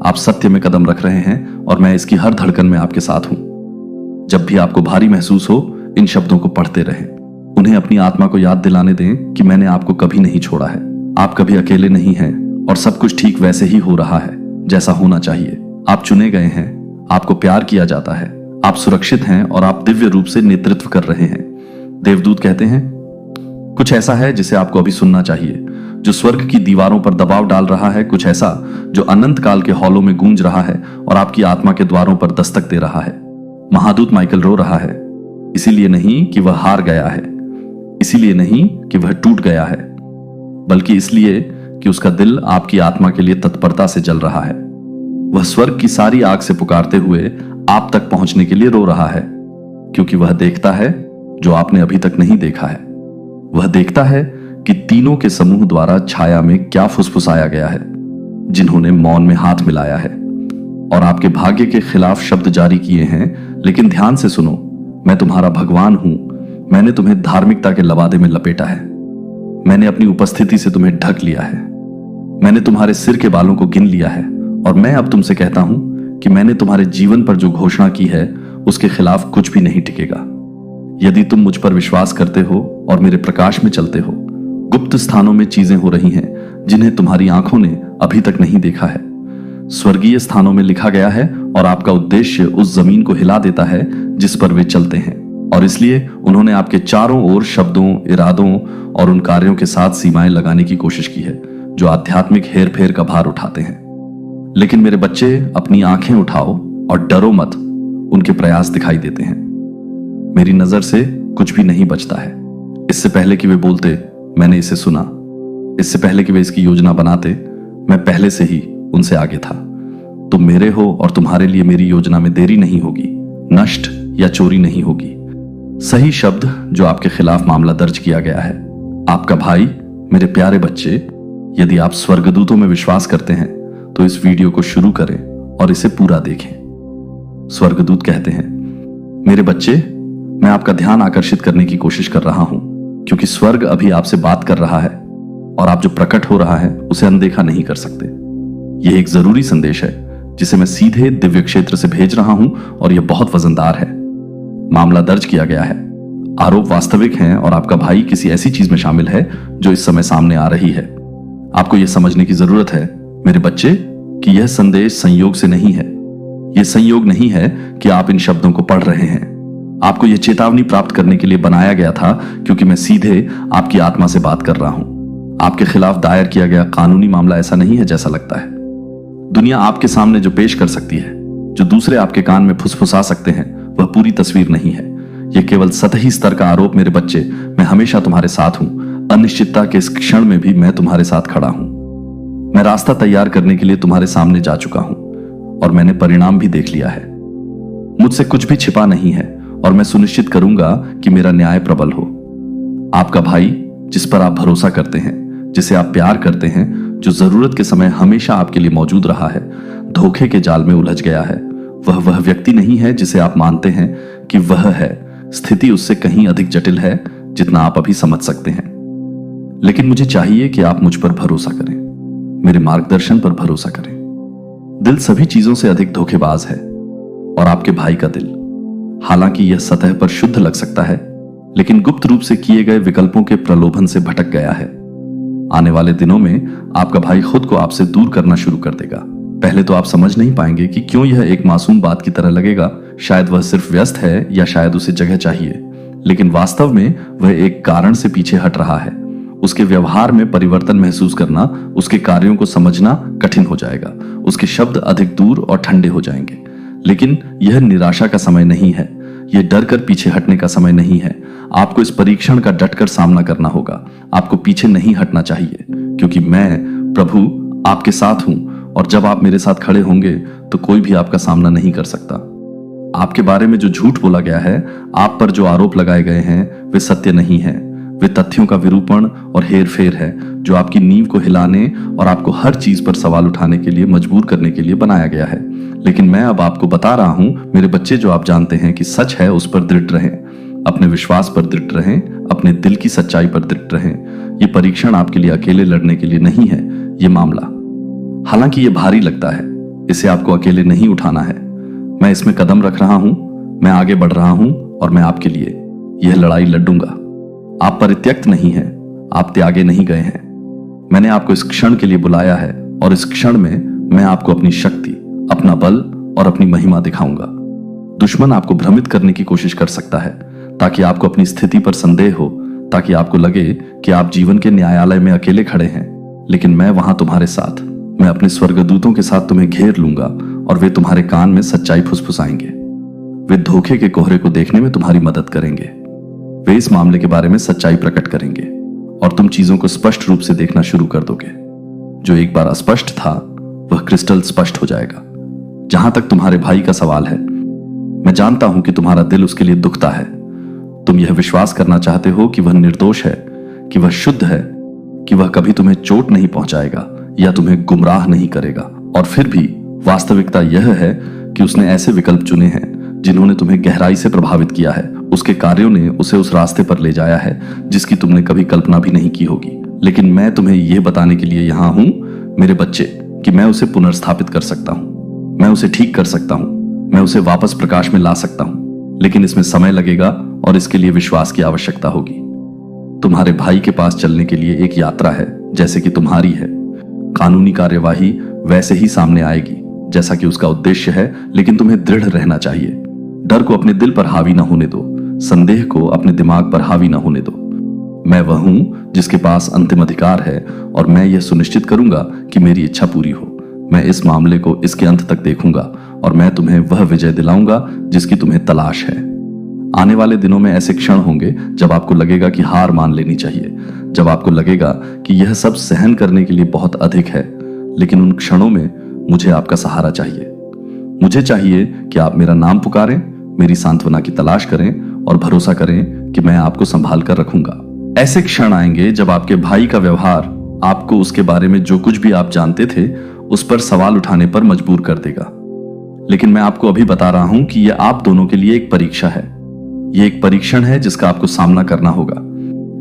आप सत्य में कदम रख रहे हैं और मैं इसकी हर धड़कन में आपके साथ हूं। जब भी आपको भारी महसूस हो, इन शब्दों को पढ़ते रहें। उन्हें अपनी आत्मा को याद दिलाने दें कि मैंने आपको कभी नहीं छोड़ा है। आप कभी अकेले नहीं हैं और सब कुछ ठीक वैसे ही हो रहा है जैसा होना चाहिए। आप चुने गए हैं, आपको प्यार किया जाता है, आप सुरक्षित हैं और आप दिव्य रूप से नेतृत्व कर रहे हैं। देवदूत कहते हैं, कुछ ऐसा है जिसे आपको अभी सुनना चाहिए, जो स्वर्ग की दीवारों पर दबाव डाल रहा है, कुछ ऐसा जो अनंत काल के हॉलों में गूंज रहा है और आपकी आत्मा के द्वारों पर दस्तक दे रहा है। महादूत माइकल रो रहा है, इसीलिए नहीं कि वह हार गया है, इसीलिए नहीं कि वह टूट गया है, बल्कि इसलिए कि उसका दिल आपकी आत्मा के लिए तत्परता से जल रहा है। वह स्वर्ग की सारी आग से पुकारते हुए आप तक पहुंचने के लिए रो रहा है, क्योंकि वह देखता है जो आपने अभी तक नहीं देखा है। वह देखता है कि तीनों के समूह द्वारा छाया में क्या फुसफुसाया गया है, जिन्होंने मौन में हाथ मिलाया है और आपके भाग्य के खिलाफ शब्द जारी किए हैं। लेकिन ध्यान से सुनो, मैं तुम्हारा भगवान हूं। मैंने तुम्हें धार्मिकता के लबादे में लपेटा है, मैंने अपनी उपस्थिति से तुम्हें ढक लिया है, मैंने तुम्हारे सिर के बालों को गिन लिया है और मैं अब तुमसे कहता हूं कि मैंने तुम्हारे जीवन पर जो घोषणा की है उसके खिलाफ कुछ भी नहीं टिकेगा। यदि तुम मुझ पर विश्वास करते हो और मेरे प्रकाश में चलते हो, गुप्त स्थानों में चीजें हो रही हैं जिन्हें तुम्हारी आंखों ने अभी तक नहीं देखा है। स्वर्गीय स्थानों में लिखा गया है और आपका उद्देश्य उस जमीन को हिला देता है जिस पर वे चलते हैं। और इसलिए उन्होंने आपके चारों ओर शब्दों, इरादों और उन कार्यों के साथ सीमाएं लगाने की कोशिश की है जो आध्यात्मिक हेरफेर का भार उठाते हैं। लेकिन मेरे बच्चे, अपनी आंखें उठाओ और डरो मत, उनके प्रयास दिखाई देते हैं। मेरी नजर से कुछ भी नहीं बचता है। इससे पहले कि वे बोलते, मैंने इसे सुना। इससे पहले कि वे इसकी योजना बनाते, मैं पहले से ही उनसे आगे था। तुम मेरे हो और तुम्हारे लिए मेरी योजना में देरी नहीं होगी, नष्ट या चोरी नहीं होगी। सही शब्द जो आपके खिलाफ मामला दर्ज किया गया है। आपका भाई, मेरे प्यारे बच्चे, यदि आप स्वर्गदूतों में विश्वास करते हैं तो इस वीडियो को शुरू करें और इसे पूरा देखें। स्वर्गदूत कहते हैं, मेरे बच्चे, मैं आपका ध्यान आकर्षित करने की कोशिश कर रहा हूं, क्योंकि स्वर्ग अभी आपसे बात कर रहा है और आप जो प्रकट हो रहा है उसे अनदेखा नहीं कर सकते। यह एक जरूरी संदेश है जिसे मैं सीधे दिव्य क्षेत्र से भेज रहा हूं और यह बहुत वजनदार है। मामला दर्ज किया गया है, आरोप वास्तविक हैं और आपका भाई किसी ऐसी चीज में शामिल है जो इस समय सामने आ रही है। आपको यह समझने की जरूरत है, मेरे बच्चे, कि यह संदेश संयोग से नहीं है। यह संयोग नहीं है कि आप इन शब्दों को पढ़ रहे हैं। आपको यह चेतावनी प्राप्त करने के लिए बनाया गया था, क्योंकि मैं सीधे आपकी आत्मा से बात कर रहा हूं। आपके खिलाफ दायर किया गया कानूनी मामला ऐसा नहीं है जैसा लगता है। दुनिया आपके सामने जो पेश कर सकती है, जो दूसरे आपके कान में फुसफुसा सकते हैं, वह पूरी तस्वीर नहीं है। यह केवल सतही स्तर का आरोप। मेरे बच्चे, मैं हमेशा तुम्हारे साथ हूं। अनिश्चितता के इस क्षण में भी मैं तुम्हारे साथ खड़ा हूं। मैं रास्ता तैयार करने के लिए तुम्हारे सामने जा चुका हूं और मैंने परिणाम भी देख लिया है। मुझसे कुछ भी छिपा नहीं है और मैं सुनिश्चित करूंगा कि मेरा न्याय प्रबल हो। आपका भाई, जिस पर आप भरोसा करते हैं, जिसे आप प्यार करते हैं, जो जरूरत के समय हमेशा आपके लिए मौजूद रहा है, धोखे के जाल में उलझ गया है। वह व्यक्ति नहीं है जिसे आप मानते हैं कि वह है। स्थिति उससे कहीं अधिक जटिल है जितना आप अभी समझ सकते हैं। लेकिन मुझे चाहिए कि आप मुझ पर भरोसा करें, मेरे मार्गदर्शन पर भरोसा करें। दिल सभी चीजों से अधिक धोखेबाज है, और आपके भाई का दिल, हालांकि यह सतह पर शुद्ध लग सकता है, लेकिन गुप्त रूप से किए गए विकल्पों के प्रलोभन से भटक गया है। आने वाले दिनों में आपका भाई खुद को आपसे दूर करना शुरू कर देगा। पहले तो आप समझ नहीं पाएंगे कि क्यों यह एक मासूम बात की तरह लगेगा। शायद वह सिर्फ व्यस्त है या शायद उसे जगह चाहिए, लेकिन वास्तव में वह एक कारण से पीछे हट रहा है। उसके व्यवहार में परिवर्तन महसूस करना, उसके कार्यों को समझना कठिन हो जाएगा। उसके शब्द अधिक दूर और ठंडे हो जाएंगे। लेकिन यह निराशा का समय नहीं है, यह डर कर पीछे हटने का समय नहीं है। आपको इस परीक्षण का डटकर सामना करना होगा। आपको पीछे नहीं हटना चाहिए, क्योंकि मैं प्रभु आपके साथ हूं, और जब आप मेरे साथ खड़े होंगे तो कोई भी आपका सामना नहीं कर सकता। आपके बारे में जो झूठ बोला गया है, आप पर जो आरोप लगाए गए हैं, वे सत्य नहीं है। वे तथ्यों का विरूपण और हेरफेर है, जो आपकी नींव को हिलाने और आपको हर चीज पर सवाल उठाने के लिए मजबूर करने के लिए बनाया गया है। लेकिन मैं अब आपको बता रहा हूं, मेरे बच्चे, जो आप जानते हैं कि सच है, उस पर दृढ़ रहें। अपने विश्वास पर दृढ़ रहें, अपने दिल की सच्चाई पर दृढ़ रहें। ये परीक्षण आपके लिए अकेले लड़ने के लिए नहीं है। ये मामला, हालांकि ये भारी लगता है, इसे आपको अकेले नहीं उठाना है। मैं इसमें कदम रख रहा हूं, मैं आगे बढ़ रहा हूं, और मैं आपके लिए यह लड़ाई लड़ूंगा। आप परित्यक्त नहीं हैं, आप त्यागे नहीं गए हैं। मैंने आपको इस क्षण के लिए बुलाया है, और इस क्षण में मैं आपको अपनी शक्ति, अपना बल और अपनी महिमा दिखाऊंगा। दुश्मन आपको भ्रमित करने की कोशिश कर सकता है, ताकि आपको अपनी स्थिति पर संदेह हो, ताकि आपको लगे कि आप जीवन के न्यायालय में अकेले खड़े हैं। लेकिन मैं वहां तुम्हारे साथ, मैं अपने स्वर्गदूतों के साथ तुम्हें घेर लूंगा, और वे तुम्हारे कान में सच्चाई फुसफुसाएंगे। वे धोखे के कोहरे को देखने में तुम्हारी मदद करेंगे। वे इस मामले के बारे में सच्चाई प्रकट करेंगे, और तुम चीजों को स्पष्ट रूप से देखना शुरू कर दोगे। जो एक बार अस्पष्ट था, वह क्रिस्टल स्पष्ट हो जाएगा। जहां तक तुम्हारे भाई का सवाल है, मैं जानता हूं कि तुम्हारा दिल उसके लिए दुखता है। तुम यह विश्वास करना चाहते हो कि वह निर्दोष है, कि वह शुद्ध है, कि वह कभी तुम्हें चोट नहीं पहुंचाएगा या तुम्हें गुमराह नहीं करेगा। और फिर भी वास्तविकता यह है कि उसने ऐसे विकल्प चुने हैं जिन्होंने तुम्हें गहराई से प्रभावित किया है। उसके कार्यों ने उसे उस रास्ते पर ले जाया है जिसकी तुमने कभी कल्पना भी नहीं की होगी। लेकिन मैं तुम्हें यह बताने के लिए यहां हूं, मेरे बच्चे, कि मैं उसे पुनर्स्थापित कर सकता हूं, मैं उसे ठीक कर सकता हूं, मैं उसे वापस प्रकाश में ला सकता हूं। लेकिन इसमें समय लगेगा, और इसके लिए विश्वास की आवश्यकता होगी। तुम्हारे भाई के पास चलने के लिए एक यात्रा है, जैसे कि तुम्हारी है। कानूनी कार्यवाही वैसे ही सामने आएगी जैसा कि उसका उद्देश्य है, लेकिन तुम्हें दृढ़ रहना चाहिए। डर को अपने दिल पर हावी न होने दो, संदेह को अपने दिमाग पर हावी न होने दो। मैं वह हूं जिसके पास अंतिम अधिकार है, और मैं यह सुनिश्चित करूंगा कि मेरी इच्छा पूरी हो। मैं इस मामले को इसके अंत तक देखूंगा, और मैं तुम्हें वह विजय दिलाऊंगा जिसकी तुम्हें तलाश है। आने वाले दिनों में ऐसे क्षण होंगे जब आपको लगेगा कि हार मान लेनी चाहिए, जब आपको लगेगा कि यह सब सहन करने के लिए बहुत अधिक है। लेकिन उन क्षणों में मुझे आपका सहारा चाहिए। मुझे चाहिए कि आप मेरा नाम पुकारें, मेरी सांत्वना की तलाश करें, और भरोसा करें कि मैं आपको संभाल कर रखूंगा। ऐसे क्षण आएंगे जब आपके भाई का व्यवहार आपको उसके बारे में जो कुछ भी आप जानते थे उस पर सवाल उठाने पर मजबूर कर देगा। लेकिन मैं आपको अभी बता रहा हूं कि यह आप दोनों के लिए एक परीक्षा है। यह एक परीक्षण है जिसका आपको सामना करना होगा,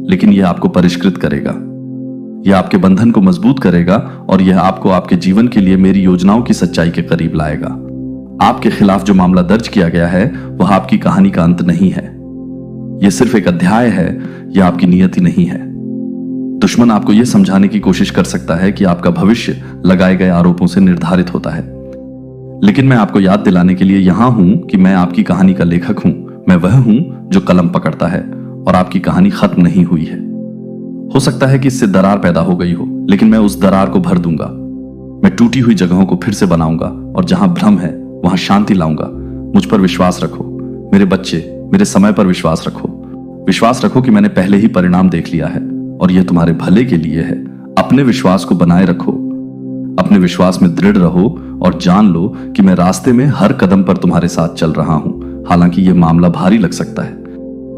लेकिन यह आपको परिष्कृत करेगा। यह आपके बंधन को मजबूत करेगा, और यह आपको आपके जीवन के लिए मेरी योजनाओं की सच्चाई के करीब लाएगा। आपके खिलाफ जो मामला दर्ज किया गया है वह आपकी कहानी का अंत नहीं है। यह सिर्फ एक अध्याय है, यह आपकी नियति नहीं है। दुश्मन आपको यह समझाने की कोशिश कर सकता है कि आपका भविष्य लगाए गए आरोपों से निर्धारित होता है। लेकिन मैं आपको याद दिलाने के लिए यहां हूं कि मैं आपकी कहानी का लेखक हूं। मैं वह हूं जो कलम पकड़ता है, और आपकी कहानी खत्म नहीं हुई है। हो सकता है कि इससे दरार पैदा हो गई हो, लेकिन मैं उस दरार को भर दूंगा। मैं टूटी हुई जगहों को फिर से बनाऊंगा, और जहां भ्रम है वहां शांति लाऊंगा। मुझ पर विश्वास रखो मेरे बच्चे, मेरे समय पर विश्वास रखो। विश्वास रखो कि मैंने पहले ही परिणाम देख लिया है, और यह तुम्हारे भले के लिए है। अपने विश्वास को बनाए रखो, अपने विश्वास में दृढ़ रहो, और जान लो कि मैं रास्ते में हर कदम पर तुम्हारे साथ चल रहा हूं। हालांकि यह मामला भारी लग सकता है,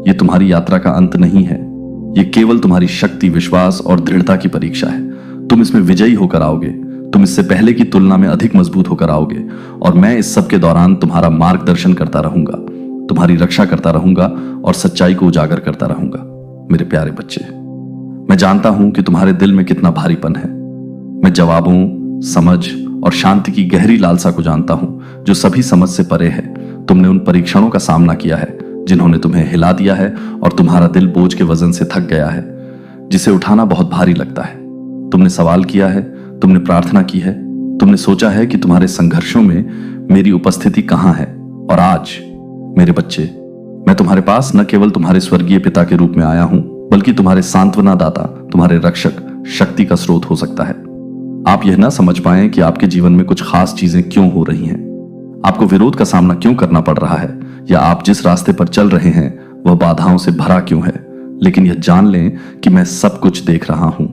यह तुम्हारी यात्रा का अंत नहीं है। यह केवल तुम्हारी शक्ति, विश्वास और दृढ़ता की परीक्षा है। तुम इसमें विजयी होकर आओगे। तुम इससे पहले की तुलना में अधिक मजबूत होकर आओगे, और मैं इस सब के दौरान तुम्हारा मार्गदर्शन करता रहूंगा, तुम्हारी रक्षा करता रहूंगा, और सच्चाई को उजागर करता रहूंगा। मेरे प्यारे बच्चे, मैं जानता हूं कि तुम्हारे दिल में कितना भारीपन है। मैं जवाबों, समझ और शांति की गहरी लालसा को जानता हूं जो सभी समझ से परे है। तुमने उन परीक्षणों का सामना किया है जिन्होंने तुम्हें हिला दिया है, और तुम्हारा दिल बोझ के वजन से थक गया है, जिसे उठाना बहुत भारी लगता है। तुमने सवाल किया है, तुमने प्रार्थना की है, तुमने सोचा है कि तुम्हारे संघर्षों में मेरी उपस्थिति कहां है। और आज मेरे बच्चे, मैं तुम्हारे पास न केवल तुम्हारे स्वर्गीय पिता के रूप में आया हूं, बल्कि तुम्हारे सांत्वना दाता, तुम्हारे रक्षक, शक्ति का स्रोत हो सकता है। आप यह ना समझ पाएं कि आपके जीवन में कुछ खास चीजें क्यों हो रही हैं, आपको विरोध का सामना क्यों करना पड़ रहा है, या आप जिस रास्ते पर चल रहे हैं वह बाधाओं से भरा क्यों है। लेकिन यह जान लें कि मैं सब कुछ देख रहा हूं।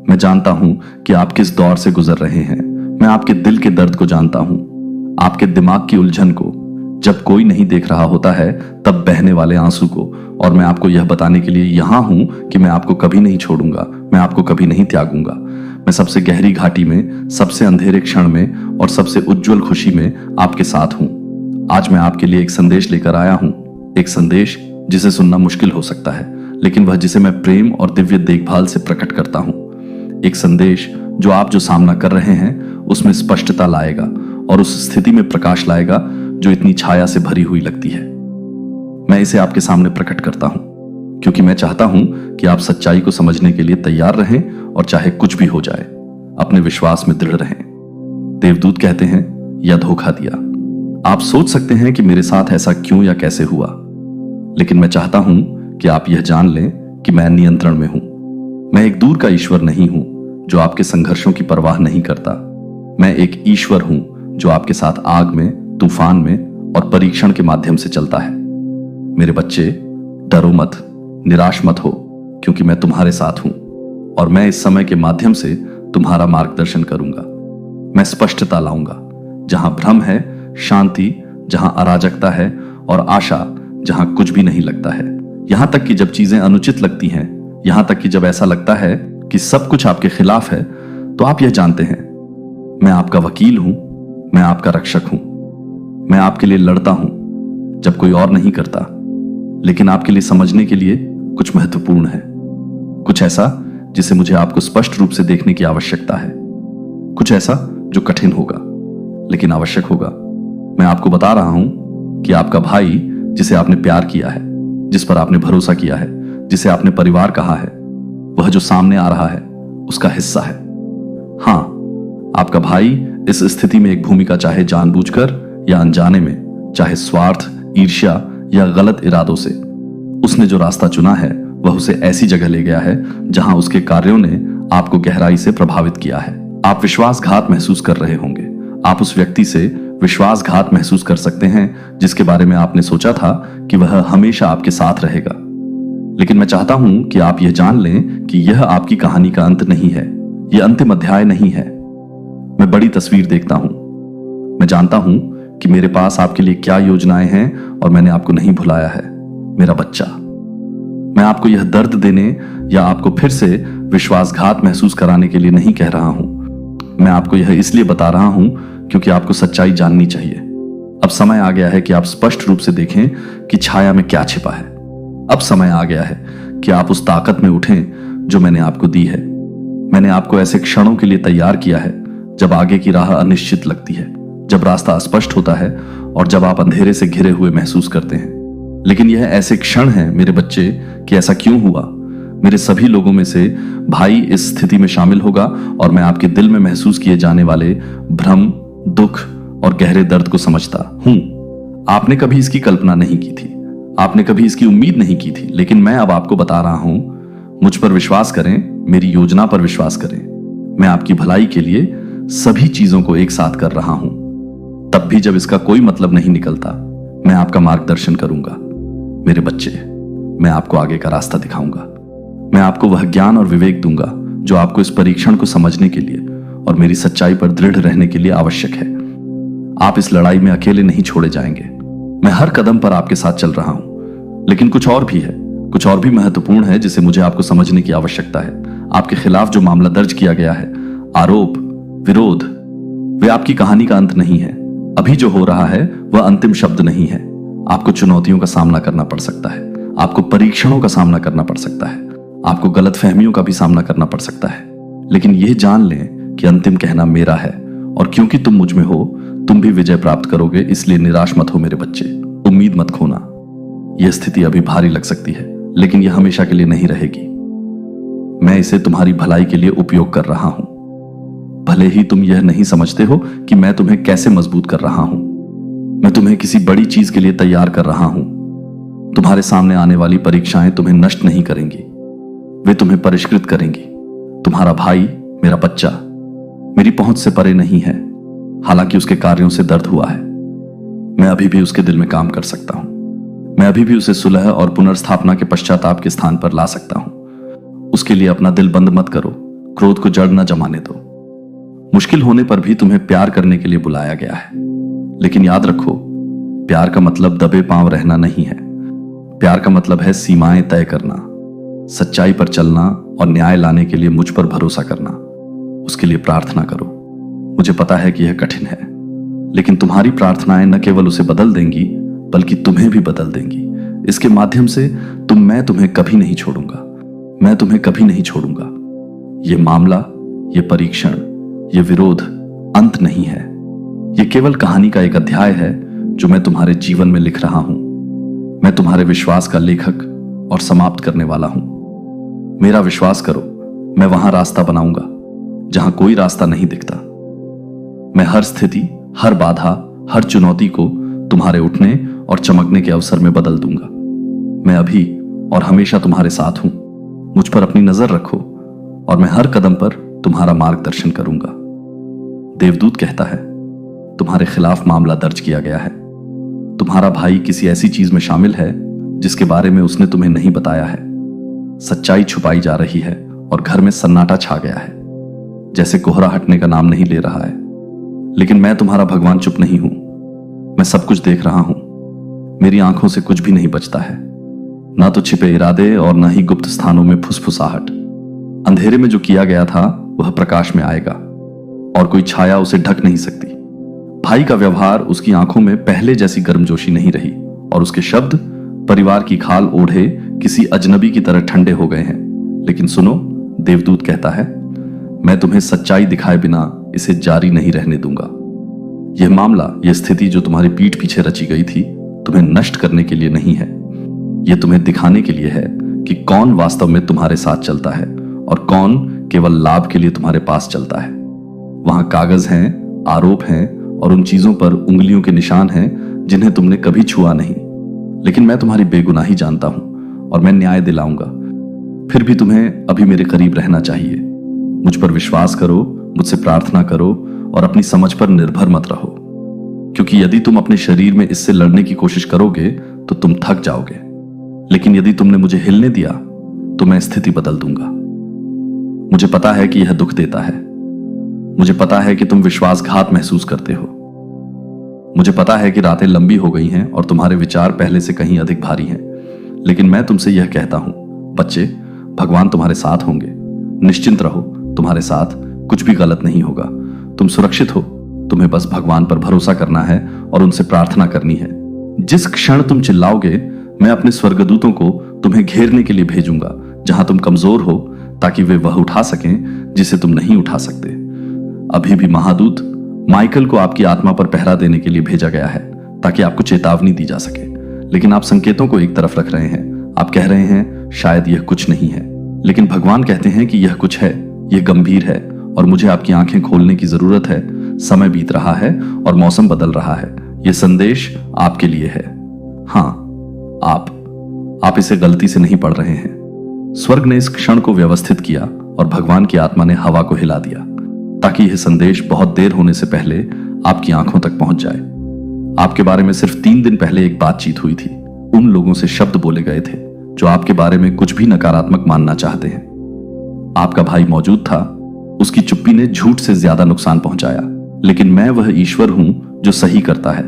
मैं जानता हूं कि आप किस दौर से गुजर रहे हैं। मैं आपके दिल के दर्द को जानता हूं, आपके दिमाग की उलझन को, जब कोई नहीं देख रहा होता है तब बहने वाले आंसू को। और मैं आपको यह बताने के लिए यहां हूं कि मैं आपको कभी नहीं छोड़ूंगा, मैं आपको कभी नहीं त्यागूंगा। मैं सबसे गहरी घाटी में, सबसे अंधेरे क्षण में और सबसे उज्जवल खुशी में आपके साथ हूं। आज मैं आपके लिए एक संदेश लेकर आया हूं, एक संदेश जिसे सुनना मुश्किल हो सकता है, लेकिन वह जिसे मैं प्रेम और दिव्य देखभाल से प्रकट करता हूं। एक संदेश जो आप जो सामना कर रहे हैं उसमें स्पष्टता लाएगा और उस स्थिति में प्रकाश लाएगा जो इतनी छाया से भरी हुई लगती है। मैं इसे आपके सामने प्रकट करता हूं क्योंकि मैं चाहता हूं कि आप सच्चाई को समझने के लिए तैयार रहें और चाहे कुछ भी हो जाए अपने विश्वास में दृढ़ रहें। देवदूत कहते हैं, या धोखा दिया। आप सोच सकते हैं कि मेरे साथ ऐसा क्यों या कैसे हुआ, लेकिन मैं चाहता हूं कि आप यह जान लें कि मैं नियंत्रण में हूं। मैं एक दूर का ईश्वर नहीं हूं जो आपके संघर्षों की परवाह नहीं करता। मैं एक ईश्वर हूं जो आपके साथ आग में, तूफान में और परीक्षण के माध्यम से चलता है। मेरे बच्चे, डरो मत, निराश मत हो, क्योंकि मैं तुम्हारे साथ हूं और मैं इस समय के माध्यम से तुम्हारा मार्गदर्शन करूंगा। मैं स्पष्टता लाऊंगा जहां भ्रम है, शांति जहां अराजकता है और आशा जहां कुछ भी नहीं लगता है। यहां तक कि जब चीजें अनुचित लगती हैं, यहां तक कि जब ऐसा लगता है कि सब कुछ आपके खिलाफ है, तो आप यह जानते हैं, मैं आपका वकील हूं, मैं आपका रक्षक हूं। मैं आपके लिए लड़ता हूं जब कोई और नहीं करता, लेकिन आपके लिए समझने के लिए कुछ महत्वपूर्ण है, कुछ ऐसा जिसे मुझे आपको स्पष्ट रूप से देखने की आवश्यकता है, कुछ ऐसा जो कठिन होगा लेकिन आवश्यक होगा। मैं आपको बता रहा हूं कि आपका भाई, जिसे आपने प्यार किया है, जिस पर आपने भरोसा किया है, जिसे आपने परिवार कहा है, वह जो सामने आ रहा है उसका हिस्सा है। हां, आपका भाई इस स्थिति में एक भूमिका, चाहे जानबूझकर या अनजाने में, चाहे स्वार्थ, ईर्ष्या या गलत इरादों से, उसने जो रास्ता चुना है वह उसे ऐसी जगह ले गया है जहां उसके कार्यों ने आपको गहराई से प्रभावित किया है। आप विश्वासघात महसूस कर रहे होंगे। आप उस व्यक्ति से विश्वासघात महसूस कर सकते हैं जिसके बारे में आपने सोचा था कि वह हमेशा आपके साथ रहेगा। लेकिन मैं चाहता हूं कि आप यह जान लें कि यह आपकी कहानी का अंत नहीं है, यह अंतिम अध्याय नहीं है। मैं बड़ी तस्वीर देखता हूं। मैं जानता हूं कि मेरे पास आपके लिए क्या योजनाएं हैं और मैंने आपको नहीं भुलाया है, मेरा बच्चा। मैं आपको यह दर्द देने या आपको फिर से विश्वासघात महसूस कराने के लिए नहीं कह रहा हूं। मैं आपको यह इसलिए बता रहा हूं क्योंकि आपको सच्चाई जाननी चाहिए। अब समय आ गया है कि आप स्पष्ट रूप से देखें कि छाया में क्या छिपा है। अब समय आ गया है कि आप उस ताकत में उठें जो मैंने आपको दी है। मैंने आपको ऐसे क्षणों के लिए तैयार किया है जब आगे की राह अनिश्चित लगती है, जब रास्ता अस्पष्ट होता है और जब आप अंधेरे से घिरे हुए महसूस करते हैं। लेकिन यह ऐसे क्षण हैं मेरे बच्चे कि ऐसा क्यों हुआ। मेरे सभी लोगों में से भाई इस स्थिति में शामिल होगा और मैं आपके दिल में महसूस किए जाने वाले भ्रम, दुख और गहरे दर्द को समझता हूं। आपने कभी इसकी कल्पना नहीं की थी, आपने कभी इसकी उम्मीद नहीं की थी, लेकिन मैं अब आपको बता रहा हूं। मुझ पर विश्वास करें, मेरी योजना पर विश्वास करें। मैं आपकी भलाई के लिए सभी चीजों को एक साथ कर रहा हूं। तब भी जब इसका कोई मतलब नहीं निकलता, मैं आपका मार्गदर्शन करूंगा। मेरे बच्चे, मैं आपको आगे का रास्ता दिखाऊंगा। मैं आपको वह ज्ञान और विवेक दूंगा जो आपको इस परीक्षण को समझने के लिए और मेरी सच्चाई पर दृढ़ रहने के लिए आवश्यक है। आप इस लड़ाई में अकेले नहीं छोड़े जाएंगे। मैं हर कदम पर आपके साथ चल रहा हूं, लेकिन कुछ और भी है, कुछ और भी महत्वपूर्ण है जिसे मुझे आपको समझने की आवश्यकता है। आपके खिलाफ जो मामला दर्ज किया गया है, आरोप, विरोध, वे आपकी कहानी का अंत नहीं है। अभी जो हो रहा है वह अंतिम शब्द नहीं है। आपको चुनौतियों का सामना करना पड़ सकता है, आपको परीक्षणों का सामना करना पड़ सकता है, आपको गलतफहमियों का भी सामना करना पड़ सकता है, लेकिन यह जान लें कि अंतिम कहना मेरा है और क्योंकि तुम मुझ में हो, तुम भी विजय प्राप्त करोगे। इसलिए निराश मत हो मेरे बच्चे, उम्मीद मत खोना। यह स्थिति अभी भारी लग सकती है, लेकिन यह हमेशा के लिए नहीं रहेगी। मैं इसे तुम्हारी भलाई के लिए उपयोग कर रहा हूं। भले ही तुम यह नहीं समझते हो कि मैं तुम्हें कैसे मजबूत कर रहा हूं। मैं तुम्हें किसी बड़ी चीज के लिए तैयार कर रहा हूं। तुम्हारे सामने आने वाली परीक्षाएं तुम्हें नष्ट नहीं करेंगी, वे तुम्हें परिष्कृत करेंगी। तुम्हारा भाई, मेरा बच्चा, मेरी पहुंच से परे नहीं है, हालांकि उसके कार्यों से दर्द हुआ है। मैं अभी भी उसके दिल में काम कर सकता हूं। मैं अभी भी उसे सुलह और पुनर्स्थापना के पश्चाताप के स्थान पर ला सकता हूं। उसके लिए अपना दिल बंद मत करो, क्रोध को जड़ न जमाने दो। मुश्किल होने पर भी तुम्हें प्यार करने के लिए बुलाया गया है, लेकिन याद रखो, प्यार का मतलब दबे पांव रहना नहीं है। प्यार का मतलब है सीमाएं तय करना, सच्चाई पर चलना और न्याय लाने के लिए मुझ पर भरोसा करना। उसके लिए प्रार्थना करो। मुझे पता है कि यह कठिन है, लेकिन तुम्हारी प्रार्थनाएं न केवल उसे बदल देंगी, बल्कि तुम्हें भी बदल देंगी। इसके माध्यम से मैं तुम्हें कभी नहीं छोड़ूंगा। मैं तुम्हें कभी नहीं छोड़ूंगा। यह मामला, यह परीक्षण, यह विरोध अंत नहीं है। यह केवल कहानी का एक अध्याय है जो मैं तुम्हारे जीवन में लिख रहा हूं। मैं तुम्हारे विश्वास का लेखक और समाप्त करने वाला हूं। मेरा विश्वास करो, मैं वहां रास्ता बनाऊंगा जहां कोई रास्ता नहीं दिखता। मैं हर स्थिति, हर बाधा, हर चुनौती को तुम्हारे उठने और चमकने के अवसर में बदल दूंगा। मैं अभी और हमेशा तुम्हारे साथ हूं। मुझ पर अपनी नजर रखो और मैं हर कदम पर तुम्हारा मार्गदर्शन करूंगा। देवदूत कहता है, तुम्हारे खिलाफ मामला दर्ज किया गया है। तुम्हारा भाई किसी ऐसी चीज में शामिल है जिसके बारे में उसने तुम्हें नहीं बताया है। सच्चाई छुपाई जा रही है और घर में सन्नाटा छा गया है, जैसे कोहरा हटने का नाम नहीं ले रहा है। लेकिन मैं तुम्हारा भगवान चुप नहीं हूं। मैं सब कुछ देख रहा हूं। मेरी आंखों से कुछ भी नहीं बचता है, ना तो छिपे इरादे और ना ही गुप्त स्थानों में फुसफुसाहट। अंधेरे में जो किया गया था वह प्रकाश में आएगा और कोई छाया उसे ढक नहीं सकती। भाई का व्यवहार, उसकी आंखों में पहले जैसी गर्मजोशी नहीं रही और उसके शब्द परिवार की खाल ओढ़े किसी अजनबी की तरह ठंडे हो गए हैं। लेकिन सुनो, देवदूत कहता है, मैं तुम्हें सच्चाई दिखाए बिना इसे जारी नहीं रहने दूंगा। यह मामला, यह स्थिति जो तुम्हारी पीठ पीछे रची गई थी, तुम्हें नष्ट करने के लिए नहीं है। यह तुम्हें दिखाने के लिए है कि कौन वास्तव में तुम्हारे साथ चलता है और कौन केवल लाभ के लिए तुम्हारे पास चलता है। वहां कागज हैं, आरोप हैं और उन चीजों पर उंगलियों के निशान हैं जिन्हें तुमने कभी छुआ नहीं। लेकिन मैं तुम्हारी बेगुनाही जानता हूं और मैं न्याय दिलाऊंगा। फिर भी तुम्हें अभी मेरे करीब रहना चाहिए। मुझ पर विश्वास करो, मुझसे प्रार्थना करो और अपनी समझ पर निर्भर मत रहो, क्योंकि यदि तुम अपने शरीर में इससे लड़ने की कोशिश करोगे तो तुम थक जाओगे। लेकिन यदि तुमने मुझे हिलने दिया तो मैं स्थिति बदल दूंगा। मुझे पता है कि यह दुख देता है। मुझे पता है कि तुम विश्वासघात महसूस करते हो। मुझे पता है कि रातें लंबी हो गई हैं और तुम्हारे विचार पहले से कहीं अधिक भारी हैं। लेकिन मैं तुमसे यह कहता हूं, बच्चे, भगवान तुम्हारे साथ होंगे। निश्चिंत रहो, तुम्हारे साथ कुछ भी गलत नहीं होगा। तुम सुरक्षित हो। तुम्हें बस भगवान पर भरोसा करना है और उनसे प्रार्थना करनी है। जिस क्षण तुम चिल्लाओगे, मैं अपने स्वर्गदूतों को तुम्हें घेरने के लिए भेजूंगा जहां तुम कमजोर हो, ताकि वे वह उठा सकें जिसे तुम नहीं उठा सकते। अभी भी महादूत माइकल को आपकी आत्मा पर पहरा देने के लिए भेजा गया है, ताकि आपको चेतावनी दी जा सके। लेकिन आप संकेतों को एक तरफ रख रहे हैं। आप कह रहे हैं शायद यह कुछ नहीं है, लेकिन भगवान कहते हैं कि यह कुछ है, यह गंभीर है और मुझे आपकी आंखें खोलने की जरूरत है। समय बीत रहा है और मौसम बदल रहा है। यह संदेश आपके लिए है। हाँ, आप इसे गलती से नहीं पढ़ रहे हैं। स्वर्ग ने इस क्षण को व्यवस्थित किया और भगवान की आत्मा ने हवा को हिला दिया, ताकि यह संदेश बहुत देर होने से पहले आपकी आंखों तक पहुंच जाए। आपके बारे में सिर्फ 3 दिन पहले एक बातचीत हुई थी। उन लोगों से शब्द बोले गए थे जो आपके बारे में कुछ भी नकारात्मक मानना चाहते हैं। आपका भाई मौजूद था। उसकी चुप्पी ने झूठ से ज्यादा नुकसान पहुंचाया। लेकिन मैं वह ईश्वर हूं जो सही करता है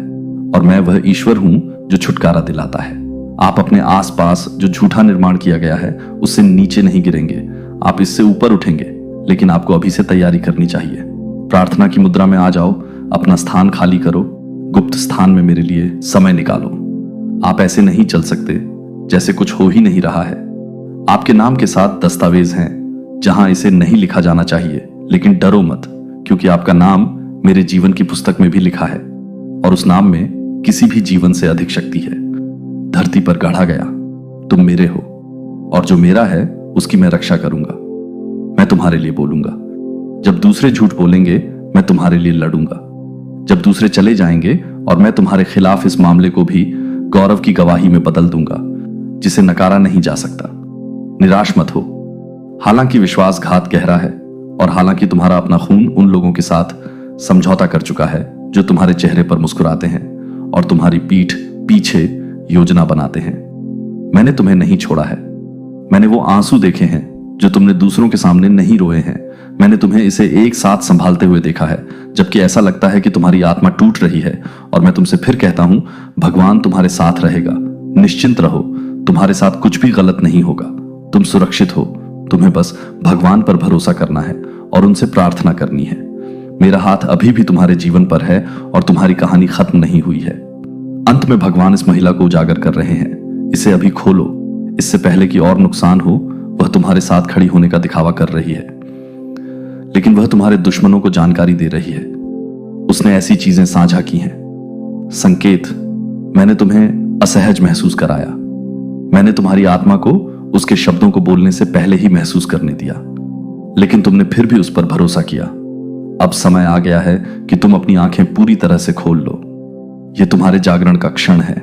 और मैं वह ईश्वर हूं जो छुटकारा दिलाता है। आप अपने आसपास जो झूठा निर्माण किया गया है उससे नीचे नहीं गिरेंगे। आप इससे ऊपर उठेंगे, लेकिन आपको अभी से तैयारी करनी चाहिए। प्रार्थना की मुद्रा में आ जाओ, अपना स्थान खाली करो, गुप्त स्थान में मेरे लिए समय निकालो। आप ऐसे नहीं चल सकते जैसे कुछ हो ही नहीं रहा है। आपके नाम के साथ दस्तावेज हैं जहां इसे नहीं लिखा जाना चाहिए, लेकिन डरो मत, क्योंकि आपका नाम मेरे जीवन की पुस्तक में भी लिखा है और उस नाम में किसी भी जीवन से अधिक शक्ति है। धरती पर गढ़ा गया, तुम मेरे हो और जो मेरा है उसकी मैं रक्षा करूंगा। मैं तुम्हारे लिए बोलूंगा। जब दूसरे झूठ बोलेंगे, मैं तुम्हारे लिए लड़ूंगा। जब दूसरे चले जाएंगे और मैं तुम्हारे खिलाफ इस मामले को भी गौरव की गवाही में बदल दूंगा, जिसे नकारा नहीं जा सकता। निराश मत हो, हालांकि विश्वासघात गहरा है और हालांकि तुम्हारा अपना खून उन लोगों के साथ समझौता कर चुका है जो तुम्हारे चेहरे पर मुस्कुराते हैं और तुम्हारी पीठ पीछे योजना बनाते हैं, मैंने तुम्हें नहीं छोड़ा है। मैंने वो आंसू देखे हैं जो तुमने दूसरों के सामने नहीं रोए हैं। मैंने तुम्हें इसे एक साथ संभालते हुए देखा है, जबकि ऐसा लगता है कि तुम्हारी आत्मा टूट रही है। और मैं तुमसे फिर कहता हूं, भगवान तुम्हारे साथ रहेगा। निश्चिंत रहो, तुम्हारे साथ कुछ भी गलत नहीं होगा। तुम सुरक्षित हो। तुम्हें बस भगवान पर भरोसा करना है और उनसे प्रार्थना करनी है। मेरा हाथ अभी भी तुम्हारे जीवन पर है और तुम्हारी कहानी खत्म नहीं हुई है। अंत में भगवान इस महिला को उजागर कर रहे हैं। इसे अभी खोलो, इससे पहले कि और नुकसान हो। वह तुम्हारे साथ खड़ी होने का दिखावा कर रही है, लेकिन वह तुम्हारे दुश्मनों को जानकारी दे रही है। उसने ऐसी चीजें साझा की हैं। संकेत, मैंने तुम्हें असहज महसूस कराया। मैंने तुम्हारी आत्मा को उसके शब्दों को बोलने से पहले ही महसूस करने दिया, लेकिन तुमने फिर भी उस पर भरोसा किया। अब समय आ गया है कि तुम अपनी आंखें पूरी तरह से खोल लो। यह तुम्हारे जागरण का क्षण है।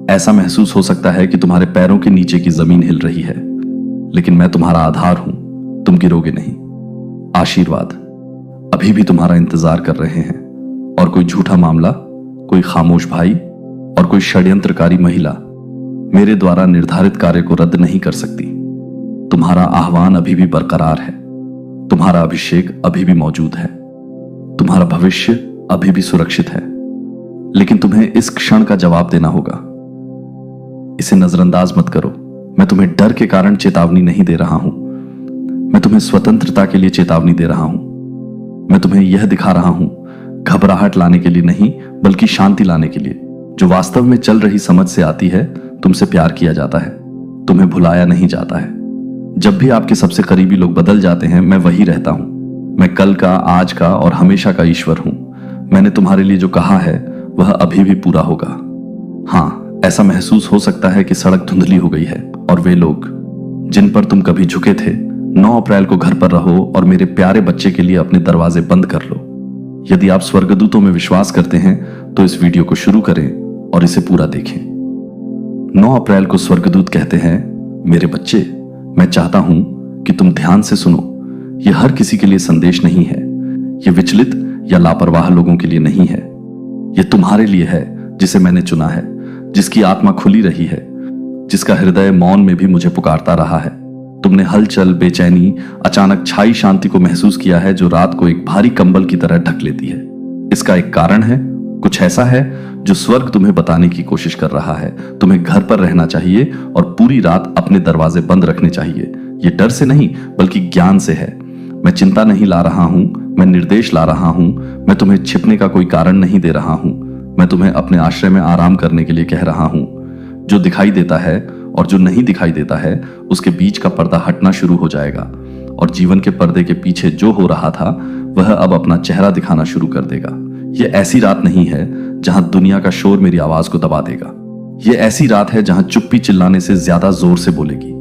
ऐसा महसूस हो सकता है कि तुम्हारे पैरों के नीचे की जमीन हिल रही है, लेकिन मैं तुम्हारा आधार हूं। तुम गिरोगे नहीं। आशीर्वाद अभी भी तुम्हारा इंतजार कर रहे हैं, और कोई झूठा मामला, कोई खामोश भाई और कोई षड्यंत्रकारी महिला मेरे द्वारा निर्धारित कार्य को रद्द नहीं कर सकती। तुम्हारा आह्वान अभी भी बरकरार है। तुम्हारा अभिषेक अभी भी मौजूद है। तुम्हारा भविष्य अभी भी सुरक्षित है, लेकिन तुम्हें इस क्षण का जवाब देना होगा। इसे नजरअंदाज मत करो। मैं तुम्हें डर के कारण चेतावनी नहीं दे रहा हूं। मैं तुम्हें स्वतंत्रता के लिए चेतावनी दे रहा हूं। मैं तुम्हें यह दिखा रहा हूं, घबराहट लाने के लिए नहीं, बल्कि शांति लाने के लिए, जो वास्तव में चल रही समझ से आती है। तुमसे प्यार किया जाता है, तुम्हें भुलाया नहीं जाता है। जब भी आपके सबसे करीबी लोग बदल जाते हैं, मैं वही रहता हूं। मैं कल का, आज का और हमेशा का ईश्वर हूं। मैंने तुम्हारे लिए जो कहा है वह अभी भी पूरा होगा। हां, ऐसा महसूस हो सकता है कि सड़क धुंधली हो गई है और वे लोग जिन पर तुम कभी झुके थे। 9 अप्रैल को घर पर रहो और मेरे प्यारे बच्चे के लिए अपने दरवाजे बंद कर लो। यदि आप स्वर्गदूतों में विश्वास करते हैं तो इस वीडियो को शुरू करें और इसे पूरा देखें। 9 अप्रैल को स्वर्गदूत कहते हैं, मेरे बच्चे, मैं चाहता हूं कि तुम ध्यान से सुनो। यह हर किसी के लिए संदेश नहीं है। यह विचलित या लापरवाह लोगों के लिए नहीं है। यह तुम्हारे लिए है, जिसे मैंने चुना है, जिसकी आत्मा खुली रही है, जिसका हृदय मौन में भी मुझे पुकारता रहा है। तुमने हलचल, बेचैनी, अचानक छाई शांति को महसूस किया है, जो रात को एक भारी कंबल की तरह ढक लेती है। इसका एक कारण है। कुछ ऐसा है जो स्वर्ग तुम्हें बताने की कोशिश कर रहा है। तुम्हें घर पर रहना चाहिए और पूरी रात अपने दरवाजे बंद रखने चाहिए। यह डर से नहीं, बल्कि ज्ञान से है। मैं चिंता नहीं ला रहा हूं, मैं निर्देश ला रहा हूं। मैं तुम्हें छिपने का कोई कारण नहीं दे रहा हूं। मैं तुम्हें अपने आश्रय में आराम करने के लिए कह रहा हूं। जो दिखाई देता है और जो नहीं दिखाई देता है, उसके बीच का पर्दा हटना शुरू हो जाएगा, और जीवन के पर्दे के पीछे जो हो रहा था वह अब अपना चेहरा दिखाना शुरू कर देगा। यह ऐसी रात नहीं है जहां दुनिया का शोर मेरी आवाज को दबा देगा। यह ऐसी रात है जहां चुप्पी चिल्लाने से ज्यादा जोर से बोलेगी।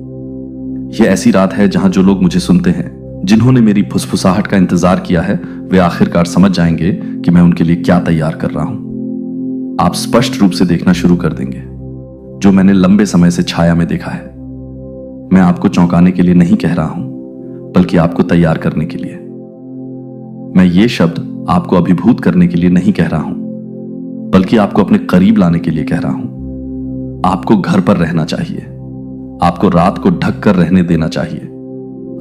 यह ऐसी रात है जहां जो लोग मुझे सुनते हैं, जिन्होंने मेरी फुसफुसाहट का इंतजार किया है, वे आखिरकार समझ जाएंगे कि मैं उनके लिए क्या तैयार कर रहा हूं। आप स्पष्ट रूप से देखना शुरू कर देंगे जो मैंने लंबे समय से छाया में देखा है। मैं आपको चौंकाने के लिए नहीं कह रहा हूं, बल्कि आपको तैयार करने के लिए। मैं ये शब्द आपको अभिभूत करने के लिए नहीं कह रहा हूं, बल्कि आपको अपने करीब लाने के लिए कह रहा हूं। आपको घर पर रहना चाहिए। आपको रात को ढक कर रहने देना चाहिए।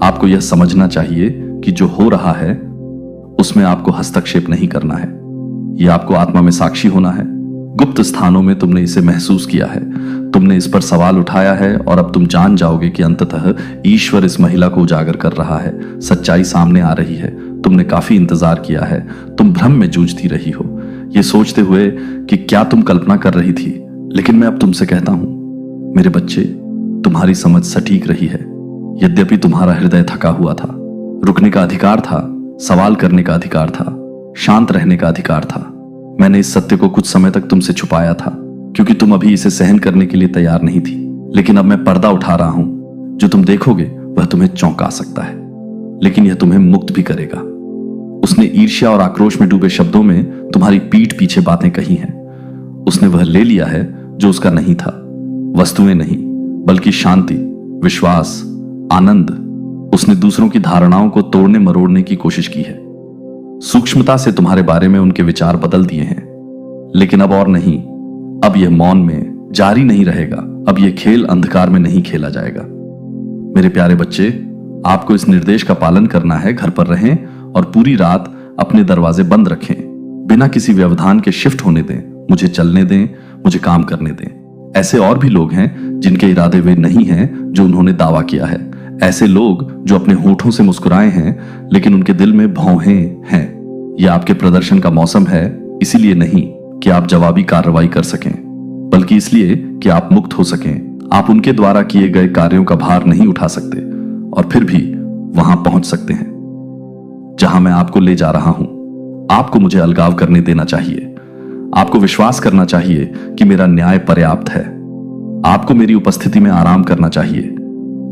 आपको यह समझना चाहिए कि जो हो रहा है उसमें आपको हस्तक्षेप नहीं करना है। यह आपको आत्मा में साक्षी होना है। गुप्त स्थानों में तुमने इसे महसूस किया है। तुमने इस पर सवाल उठाया है, और अब तुम जान जाओगे कि अंततः ईश्वर इस महिला को उजागर कर रहा है। सच्चाई सामने आ रही है। तुमने काफी इंतजार किया है। तुम भ्रम में जूझती रही हो, यह सोचते हुए कि क्या तुम कल्पना कर रही थी। लेकिन मैं अब तुमसे कहता हूं, मेरे बच्चे, तुम्हारी समझ सटीक रही है। यद्यपि तुम्हारा हृदय थका हुआ था। रुकने का अधिकार था, सवाल करने का अधिकार था, शांत रहने का अधिकार था। मैंने इस सत्य को कुछ समय तक तुमसे छुपाया था, क्योंकि तुम अभी इसे सहन करने के लिए तैयार नहीं थी। लेकिन अब मैं पर्दा उठा रहा हूं। जो तुम देखोगे वह तुम्हें चौंका सकता है, लेकिन यह तुम्हें मुक्त भी करेगा। उसने ईर्ष्या और आक्रोश में डूबे शब्दों में तुम्हारी पीठ पीछे बातें कही हैं। उसने वह ले लिया है जो उसका नहीं था। वस्तुएं नहीं, बल्कि शांति, विश्वास, आनंद उसने दूसरों की धारणाओं को तोड़ने मरोड़ने की कोशिश की है। सूक्ष्मता से तुम्हारे बारे में उनके विचार बदल दिए हैं। लेकिन अब और नहीं, अब यह मौन में जारी नहीं रहेगा। अब यह खेल अंधकार में नहीं खेला जाएगा। मेरे प्यारे बच्चे, आपको इस निर्देश का पालन करना है। घर पर रहें और पूरी रात अपने दरवाजे बंद रखें। बिना किसी व्यवधान के शिफ्ट होने दें। मुझे चलने दें, मुझे काम करने दें। ऐसे और भी लोग हैं जिनके इरादे वे नहीं हैं जो उन्होंने दावा किया है। ऐसे लोग जो अपने होठों से मुस्कुराए हैं लेकिन उनके दिल में भौहें हैं। यह आपके प्रदर्शन का मौसम है, इसीलिए नहीं कि आप जवाबी कार्रवाई कर सकें, बल्कि इसलिए कि आप मुक्त हो सकें। आप उनके द्वारा किए गए कार्यों का भार नहीं उठा सकते और फिर भी वहां पहुंच सकते हैं जहां मैं आपको ले जा रहा हूं। आपको मुझे अलगाव करने देना चाहिए। आपको विश्वास करना चाहिए कि मेरा न्याय पर्याप्त है। आपको मेरी उपस्थिति में आराम करना चाहिए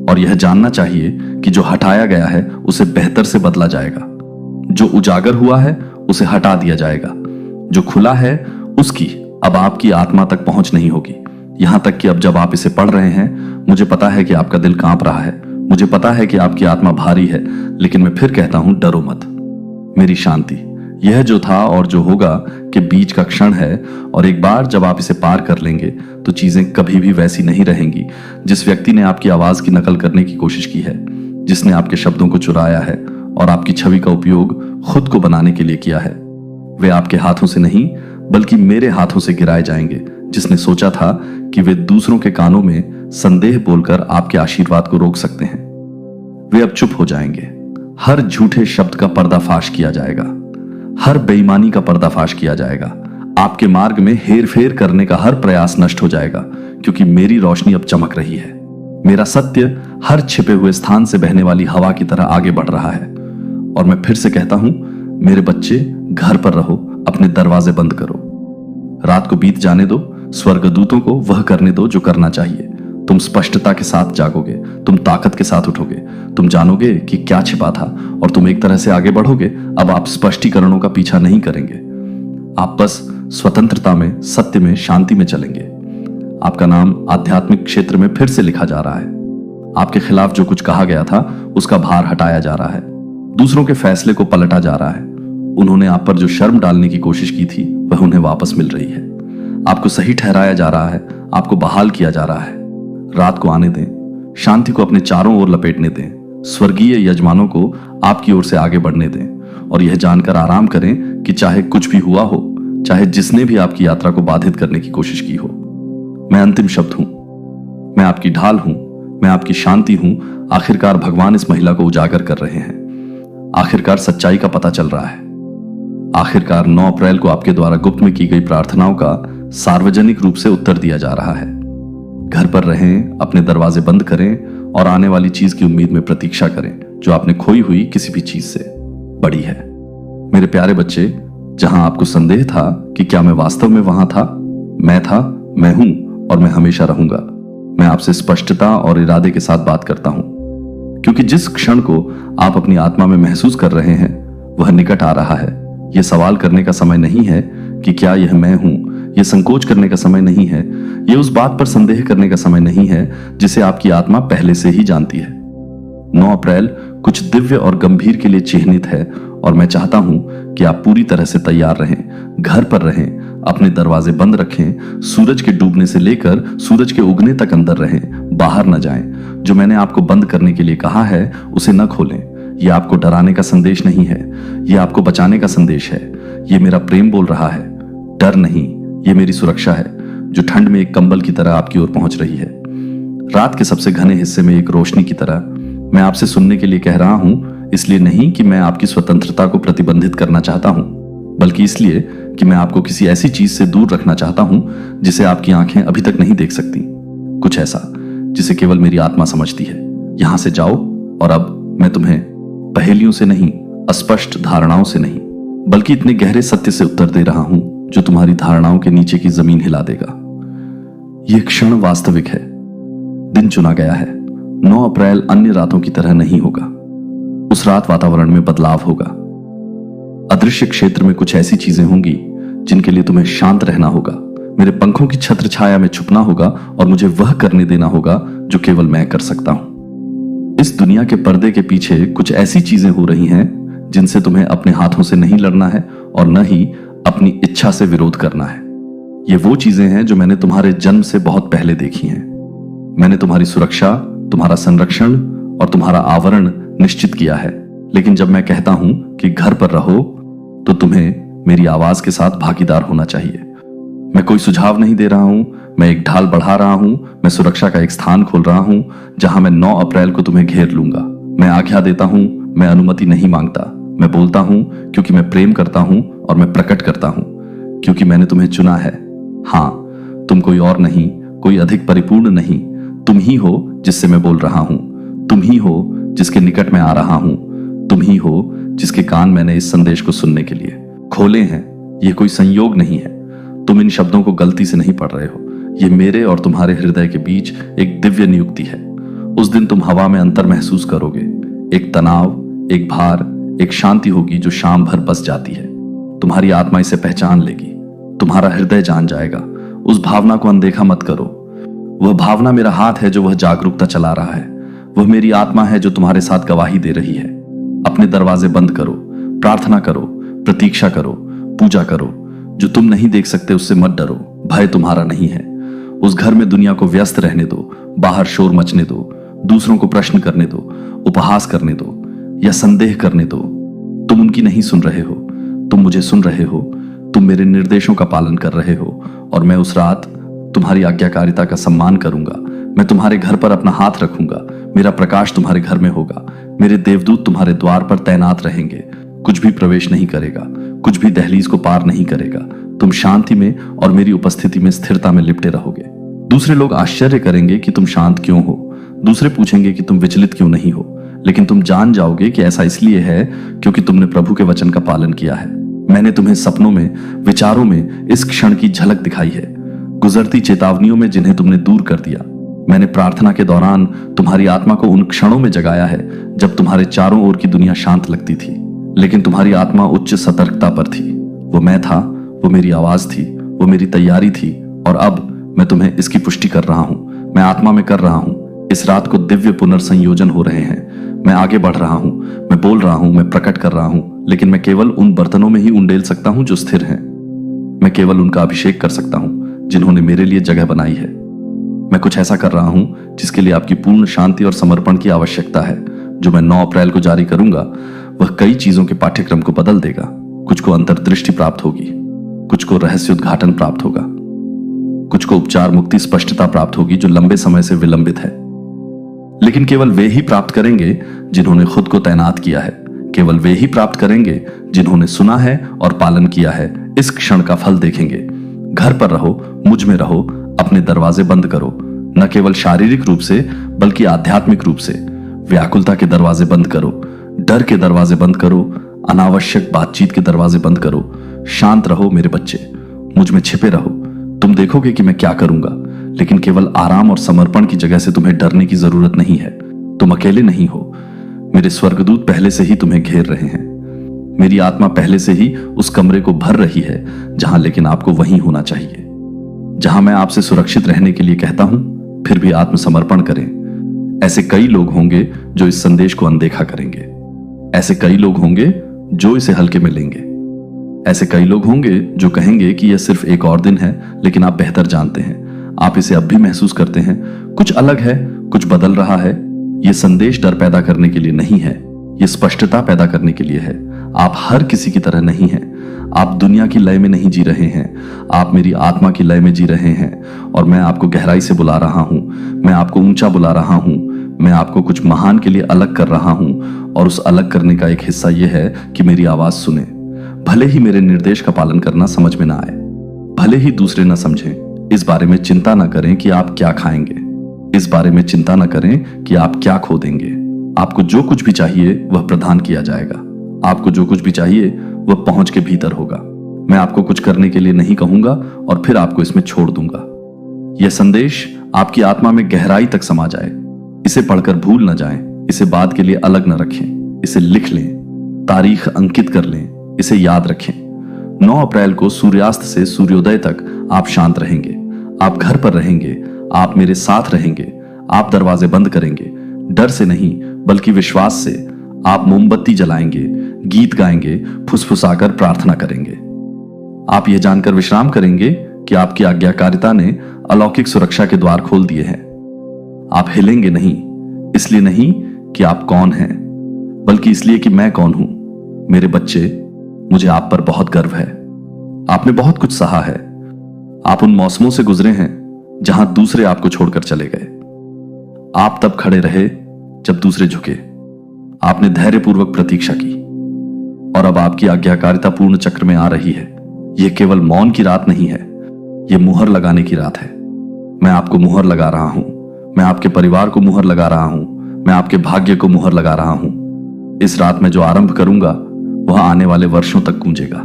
और यह जानना चाहिए कि जो हटाया गया है उसे बेहतर से बदला जाएगा। जो उजागर हुआ है उसे हटा दिया जाएगा। जो खुला है उसकी अब आपकी आत्मा तक पहुंच नहीं होगी। यहां तक कि अब जब आप इसे पढ़ रहे हैं, मुझे पता है कि आपका दिल कांप रहा है। मुझे पता है कि आपकी आत्मा भारी है, लेकिन मैं फिर कहता हूं, डरो मत। मेरी शांति, यह जो था और जो होगा के बीच का क्षण है, और एक बार जब आप इसे पार कर लेंगे तो चीजें कभी भी वैसी नहीं रहेंगी। जिस व्यक्ति ने आपकी आवाज की नकल करने की कोशिश की है, जिसने आपके शब्दों को चुराया है और आपकी छवि का उपयोग खुद को बनाने के लिए किया है, वे आपके हाथों से नहीं बल्कि मेरे हाथों से गिराए जाएंगे। जिसने सोचा था कि वे दूसरों के कानों में संदेह बोलकर आपके आशीर्वाद को रोक सकते हैं, वे अब चुप हो जाएंगे। हर झूठे शब्द का पर्दाफाश किया जाएगा। हर बेईमानी का पर्दाफाश किया जाएगा। आपके मार्ग में हेर फेर करने का हर प्रयास नष्ट हो जाएगा, क्योंकि मेरी रोशनी अब चमक रही है। मेरा सत्य हर छिपे हुए स्थान से बहने वाली हवा की तरह आगे बढ़ रहा है। और मैं फिर से कहता हूं, मेरे बच्चे, घर पर रहो, अपने दरवाजे बंद करो। रात को बीत जाने दो। स्वर्गदूतों को वह करने दो जो करना चाहिए। तुम स्पष्टता के साथ जागोगे, तुम ताकत के साथ उठोगे, तुम जानोगे कि क्या छिपा था और तुम एक तरह से आगे बढ़ोगे। अब आप स्पष्टीकरणों का पीछा नहीं करेंगे, आप बस स्वतंत्रता में, सत्य में, शांति में चलेंगे। आपका नाम आध्यात्मिक क्षेत्र में फिर से लिखा जा रहा है। आपके खिलाफ जो कुछ कहा गया था उसका भार हटाया जा रहा है। दूसरों के फैसले को पलटा जा रहा है। उन्होंने आप पर जो शर्म डालने की कोशिश की थी वह उन्हें वापस मिल रही है। आपको सही ठहराया जा रहा है, आपको बहाल किया जा रहा है। रात को आने दें, शांति को अपने चारों ओर लपेटने दें, स्वर्गीय यजमानों को आपकी ओर से आगे बढ़ने दें और यह जानकर आराम करें कि चाहे कुछ भी हुआ हो, चाहे जिसने भी आपकी यात्रा को बाधित करने की कोशिश की हो, मैं अंतिम शब्द हूं, मैं आपकी ढाल हूं, मैं आपकी शांति हूं। आखिरकार भगवान इस महिला को उजागर कर रहे हैं। आखिरकार सच्चाई का पता चल रहा है। आखिरकार 9 अप्रैल को आपके द्वारा गुप्त में की गई प्रार्थनाओं का सार्वजनिक रूप से उत्तर दिया जा रहा है। घर पर रहें, अपने दरवाजे बंद करें और आने वाली चीज की उम्मीद में प्रतीक्षा करें जो आपने खोई हुई किसी भी चीज से बड़ी है। मेरे प्यारे बच्चे, जहां आपको संदेह था कि क्या मैं वास्तव में वहां था, मैं था, मैं हूं और मैं हमेशा रहूंगा। मैं आपसे स्पष्टता और इरादे के साथ बात करता हूं, क्योंकि जिस क्षण को आप अपनी आत्मा में महसूस कर रहे हैं वह निकट आ रहा है। यह सवाल करने का समय नहीं है कि क्या यह मैं हूं। यह संकोच करने का समय नहीं है। यह उस बात पर संदेह करने का समय नहीं है जिसे आपकी आत्मा पहले से ही जानती है। 9 अप्रैल कुछ दिव्य और गंभीर के लिए चिन्हित है और मैं चाहता हूं कि आप पूरी तरह से तैयार रहें, घर पर रहें, अपने दरवाजे बंद रखें, सूरज के डूबने से लेकर सूरज के उगने तक अंदर रहें, बाहर न जाएं। जो मैंने आपको बंद करने के लिए कहा है उसे न खोलें। यह आपको डराने का संदेश नहीं है, यह आपको बचाने का संदेश है। यह मेरा प्रेम बोल रहा है, डर नहीं। यह मेरी सुरक्षा है जो ठंड में एक कंबल की तरह आपकी ओर पहुंच रही है। रात के सबसे घने हिस्से में एक रोशनी की तरह मैं आपसे सुनने के लिए कह रहा हूं, इसलिए नहीं कि मैं आपकी स्वतंत्रता को प्रतिबंधित करना चाहता हूं, बल्कि इसलिए कि मैं आपको किसी ऐसी चीज से दूर रखना चाहता हूं जिसे आपकी आंखें अभी तक नहीं देख सकती। कुछ ऐसा जिसे केवल मेरी आत्मा समझती है। यहां से जाओ और अब मैं तुम्हें पहेलियों से नहीं, अस्पष्ट धारणाओं से नहीं, बल्कि इतने गहरे सत्य से उत्तर दे रहा हूं जो तुम्हारी धारणाओं के नीचे की जमीन हिला देगा। यह क्षण वास्तविक है। दिन चुना गया है। 9 अप्रैल अन्य रातों की तरह नहीं होगा। उस रात वातावरण में बदलाव होगा। अदृश्य क्षेत्र में कुछ ऐसी चीजें होंगी जिनके लिए तुम्हें शांत रहना होगा। मेरे पंखों की छत्र छाया में छुपना होगा और मुझे वह करने देना होगा जो केवल मैं कर सकता हूं। इस दुनिया के पर्दे के पीछे कुछ ऐसी चीजें हो रही हैं जिनसे तुम्हें अपने हाथों से नहीं लड़ना है और न ही अपनी इच्छा से विरोध करना है। ये वो चीजें हैं जो मैंने तुम्हारे जन्म से बहुत पहले देखी हैं। मैंने तुम्हारी सुरक्षा, तुम्हारा संरक्षण और तुम्हारा आवरण निश्चित किया है। लेकिन जब मैं कहता हूं कि घर पर रहो, तो तुम्हें मेरी आवाज के साथ भागीदार होना चाहिए। मैं कोई सुझाव नहीं दे रहा हूं, मैं एक ढाल बढ़ा रहा हूं, मैं सुरक्षा का एक स्थान खोल रहा हूं जहां मैं 9 अप्रैल को तुम्हें घेर लूंगा। मैं आज्ञा देता हूं, मैं अनुमति नहीं मांगता। मैं बोलता हूं क्योंकि मैं प्रेम करता हूं और मैं प्रकट करता हूं क्योंकि मैंने तुम्हें चुना है। हां, तुम कोई और नहीं, कोई अधिक परिपूर्ण नहीं। तुम ही हो जिससे मैं बोल रहा हूं, तुम ही हो जिसके निकट मैं आ रहा हूं, तुम ही हो जिसके कान मैंने इस संदेश को सुनने के लिए खोले हैं। यह कोई संयोग नहीं है, तुम इन शब्दों को गलती से नहीं पढ़ रहे हो। ये मेरे और तुम्हारे हृदय के बीच एक दिव्य नियुक्ति है। उस दिन तुम हवा में अंतर महसूस करोगे। एक तनाव, एक भार, एक शांति होगी जो शाम भर बस जाती है। तुम्हारी आत्मा इसे पहचान लेगी, तुम्हारा हृदय जान जाएगा। उस भावना को अनदेखा मत करो। वह भावना मेरा हाथ है जो वह जागरूकता चला रहा है। वह मेरी आत्मा है जो तुम्हारे साथ गवाही दे रही है। अपने दरवाजे बंद करो, प्रार्थना करो, प्रतीक्षा करो, पूजा करो। जो तुम नहीं देख सकते उससे मत डरो, भय तुम्हारा नहीं है। उस घर में दुनिया को व्यस्त रहने दो, बाहर शोर मचने दो, दूसरों को प्रश्न करने दो, उपहास करने दो या संदेह करने दो। तुम उनकी नहीं सुन रहे हो, तुम मुझे सुन रहे हो। तुम मेरे निर्देशों का पालन कर रहे हो और मैं उस रात तुम्हारी आज्ञाकारिता का सम्मान करूंगा। मैं तुम्हारे घर पर अपना हाथ रखूंगा। मेरा प्रकाश तुम्हारे घर में होगा। मेरे देवदूत तुम्हारे द्वार पर तैनात रहेंगे। कुछ भी प्रवेश नहीं करेगा, कुछ भी दहलीज को पार नहीं करेगा। तुम शांति में और मेरी उपस्थिति में स्थिरता में लिपटे रहोगे। दूसरे लोग आश्चर्य करेंगे कि तुम शांत क्यों हो। दूसरे पूछेंगे कि तुम विचलित क्यों नहीं हो। लेकिन तुम जान जाओगे कि ऐसा इसलिए है क्योंकि तुमने प्रभु के वचन का पालन किया है। मैंने तुम्हें सपनों में, विचारों में इस क्षण की झलक दिखाई है, गुजरती चेतावनियों में जिन्हें तुमने दूर कर दिया। मैंने प्रार्थना के दौरान तुम्हारी आत्मा को उन क्षणों में जगाया है जब तुम्हारे चारों ओर की दुनिया शांत लगती थी, लेकिन तुम्हारी आत्मा उच्च सतर्कता पर थी। वो मैं था, वो मेरी आवाज थी, वो मेरी तैयारी थी। और अब मैं तुम्हें इसकी पुष्टि कर रहा हूं। मैं आत्मा में कर रहा हूं। इस रात को दिव्य पुनर्संयोजन हो रहे हैं। मैं आगे बढ़ रहा हूं, मैं बोल रहा हूं, मैं प्रकट कर रहा हूं, लेकिन मैं केवल उन बर्तनों में ही उंडेल सकता हूं जो स्थिर हैं। मैं केवल उनका अभिषेक कर सकता हूं जिन्होंने मेरे लिए जगह बनाई है। मैं कुछ ऐसा कर रहा हूं जिसके लिए आपकी पूर्ण शांति और समर्पण की आवश्यकता है। जो मैं 9 अप्रैल को जारी करूंगा वह कई चीजों के पाठ्यक्रम को बदल देगा। कुछ को अंतर्दृष्टि प्राप्त होगी, कुछ को रहस्य उद्घाटन प्राप्त होगा, कुछ को उपचार मुक्ति स्पष्टता प्राप्त होगी जो लंबे समय से विलंबित है। लेकिन केवल वे ही प्राप्त करेंगे जिन्होंने खुद को तैनात किया है। केवल वे ही प्राप्त करेंगे जिन्होंने सुना है और पालन किया है। इस क्षण का फल देखेंगे। घर पर रहो, मुझ में रहो, अपने दरवाजे बंद करो, न केवल शारीरिक रूप से बल्कि आध्यात्मिक रूप से। व्याकुलता के दरवाजे बंद करो, डर के दरवाजे बंद करो, अनावश्यक बातचीत के दरवाजे बंद करो। शांत रहो मेरे बच्चे, मुझ में छिपे रहो। तुम देखोगे कि मैं क्या करूंगा, लेकिन केवल आराम और समर्पण की जगह से तुम्हें डरने की जरूरत नहीं है। तुम अकेले नहीं हो। मेरे स्वर्गदूत पहले से ही तुम्हें घेर रहे हैं। मेरी आत्मा पहले से ही उस कमरे को भर रही है जहां लेकिन आपको वहीं होना चाहिए। जहां मैं आपसे सुरक्षित रहने के लिए कहता हूं, फिर भी आत्मसमर्पण करें। ऐसे कई लोग होंगे जो इस संदेश को अनदेखा करेंगे। ऐसे कई लोग होंगे जो इसे हल्के में लेंगे। ऐसे कई लोग होंगे जो कहेंगे कि यह सिर्फ एक और दिन है, लेकिन आप बेहतर जानते हैं। आप इसे अब भी महसूस करते हैं। कुछ अलग है, कुछ बदल रहा है। यह संदेश डर पैदा करने के लिए नहीं है, यह स्पष्टता पैदा करने के लिए है। आप हर किसी की तरह नहीं हैं। आप दुनिया की लय में नहीं जी रहे हैं, आप मेरी आत्मा की लय में जी रहे हैं। और मैं आपको गहराई से बुला रहा हूं, मैं आपको ऊंचा बुला रहा हूं, मैं आपको कुछ महान के लिए अलग कर रहा हूं। और उस अलग करने का एक हिस्सा यह है कि मेरी आवाज सुने। भले ही मेरे निर्देश का पालन करना समझ में ना आए, भले ही दूसरे ना समझें, इस बारे में चिंता ना करें कि आप क्या खाएंगे, इस बारे में चिंता ना करें कि आप क्या खो देंगे। आपको जो कुछ भी चाहिए वह प्रदान किया जाएगा। आपको जो कुछ भी चाहिए वह पहुंच के भीतर होगा। मैं आपको कुछ करने के लिए नहीं कहूंगा और फिर आपको इसमें छोड़ दूंगा। यह संदेश आपकी आत्मा में गहराई तक समा जाए। इसे पढ़कर भूल न जाएं, इसे बाद के लिए अलग न रखें, इसे लिख लें, तारीख अंकित कर लें, इसे याद रखें। 9 अप्रैल को सूर्यास्त से सूर्योदय तक आप शांत रहेंगे। आप घर पर रहेंगे, आप मेरे साथ रहेंगे, आप दरवाजे बंद करेंगे, डर से नहीं बल्कि विश्वास से आप मोमबत्ती जलाएंगे, गीत गाएंगे, फुसफुसाकर प्रार्थना करेंगे। आप यह जानकर विश्राम करेंगे कि आपकी आज्ञाकारिता ने अलौकिक सुरक्षा के द्वार खोल दिए हैं। आप हिलेंगे नहीं, इसलिए नहीं कि आप कौन हैं, बल्कि इसलिए कि मैं कौन हूं। मेरे बच्चे, मुझे आप पर बहुत गर्व है। आपने बहुत कुछ सहा है। आप उन मौसमों से गुजरे हैं जहां दूसरे आपको छोड़कर चले गए। आप तब खड़े रहे जब दूसरे झुके। आपने धैर्यपूर्वक प्रतीक्षा की और अब आपकी आज्ञाकारिता पूर्ण चक्र में आ रही है। यह केवल मौन की रात नहीं है, यह मुहर लगाने की रात है। मैं आपको मुहर लगा रहा हूं, मैं आपके परिवार को मुहर लगा रहा हूं, मैं आपके भाग्य को मुहर लगा रहा हूं। इस रात में जो आरंभ करूंगा वह आने वाले वर्षों तक गूंजेगा।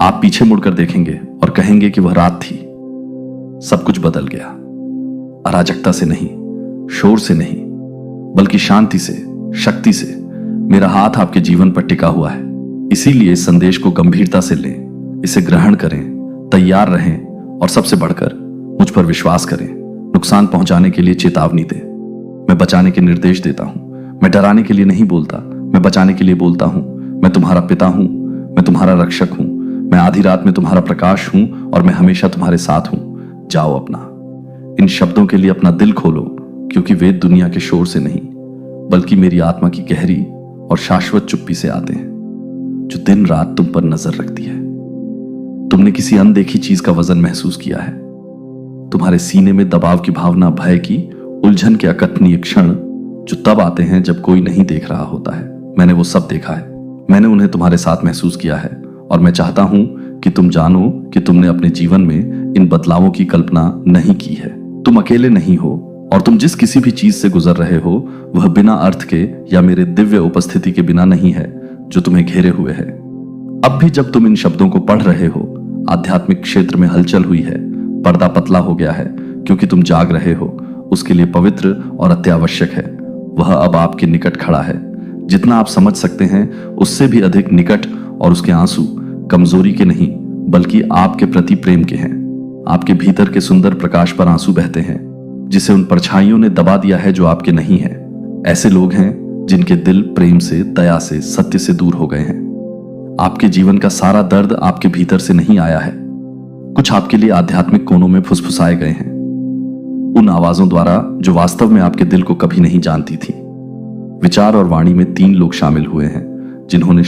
आप पीछे मुड़कर देखेंगे और कहेंगे कि वह रात थी। सब कुछ बदल गया। अराजकता से नहीं, शोर से नहीं, बल्कि शांति से, शक्ति से मेरा हाथ आपके जीवन पर टिका हुआ है। इसीलिए इस संदेश को गंभीरता से लें, इसे ग्रहण करें, तैयार रहें और सबसे बढ़कर मुझ पर विश्वास करें। नुकसान पहुंचाने के लिए चेतावनी दें। मैं बचाने के निर्देश देता हूं। मैं डराने के लिए नहीं बोलता, मैं बचाने के लिए बोलता हूं। मैं तुम्हारा पिता हूं, मैं तुम्हारा रक्षक हूं। मैं आधी रात में तुम्हारा प्रकाश हूं और मैं हमेशा तुम्हारे साथ हूं। जाओ अपना। इन शब्दों के लिए अपना दिल खोलो, क्योंकि वे दुनिया के शोर से नहीं बल्कि मेरी आत्मा की गहरी और शाश्वत चुप्पी से आते हैं, जो दिन रात तुम पर नजर रखती है। तुमने किसी अनदेखी चीज का वजन महसूस किया है। तुम्हारे सीने में दबाव की भावना, भय की उलझन के अकथनीय क्षण जो तब आते हैं जब कोई नहीं देख रहा होता है। मैंने वो सब देखा है। मैंने उन्हें तुम्हारे साथ महसूस किया है और मैं चाहता हूं कि तुम जानो कि तुमने अपने जीवन में इन बदलावों की कल्पना नहीं की है। तुम अकेले नहीं हो और तुम जिस किसी भी चीज से गुजर रहे हो वह बिना अर्थ के या मेरे दिव्य उपस्थिति के बिना नहीं है जो तुम्हें घेरे हुए है। अब भी जब तुम इन शब्दों को पढ़ रहे हो, आध्यात्मिक क्षेत्र में हलचल हुई है, पर्दा पतला हो गया है, क्योंकि तुम जाग रहे हो। उसके लिए पवित्र और अत्यावश्यक है। वह अब आपके निकट खड़ा है, जितना आप समझ सकते हैं उससे भी अधिक निकट, और उसके आंसू कमजोरी के नहीं बल्कि आपके प्रति प्रेम के हैं। आपके भीतर के सुंदर प्रकाश पर आंसू बहते हैं, जिसे उन परछाइयों ने दबा दिया है जो आपके नहीं है। ऐसे लोग हैं जिनके दिल प्रेम से, दया से, सत्य से दूर हो गए हैं। आपके जीवन का सारा दर्द आपके भीतर से नहीं आया है। कुछ आपके लिए आध्यात्मिक कोनों में फुसफुसाए गए हैं, उन आवाजों द्वारा जो वास्तव में आपके दिल को कभी नहीं जानती थी। विचार और वाणी में 3 लोग शामिल हुए हैं जिन्होंने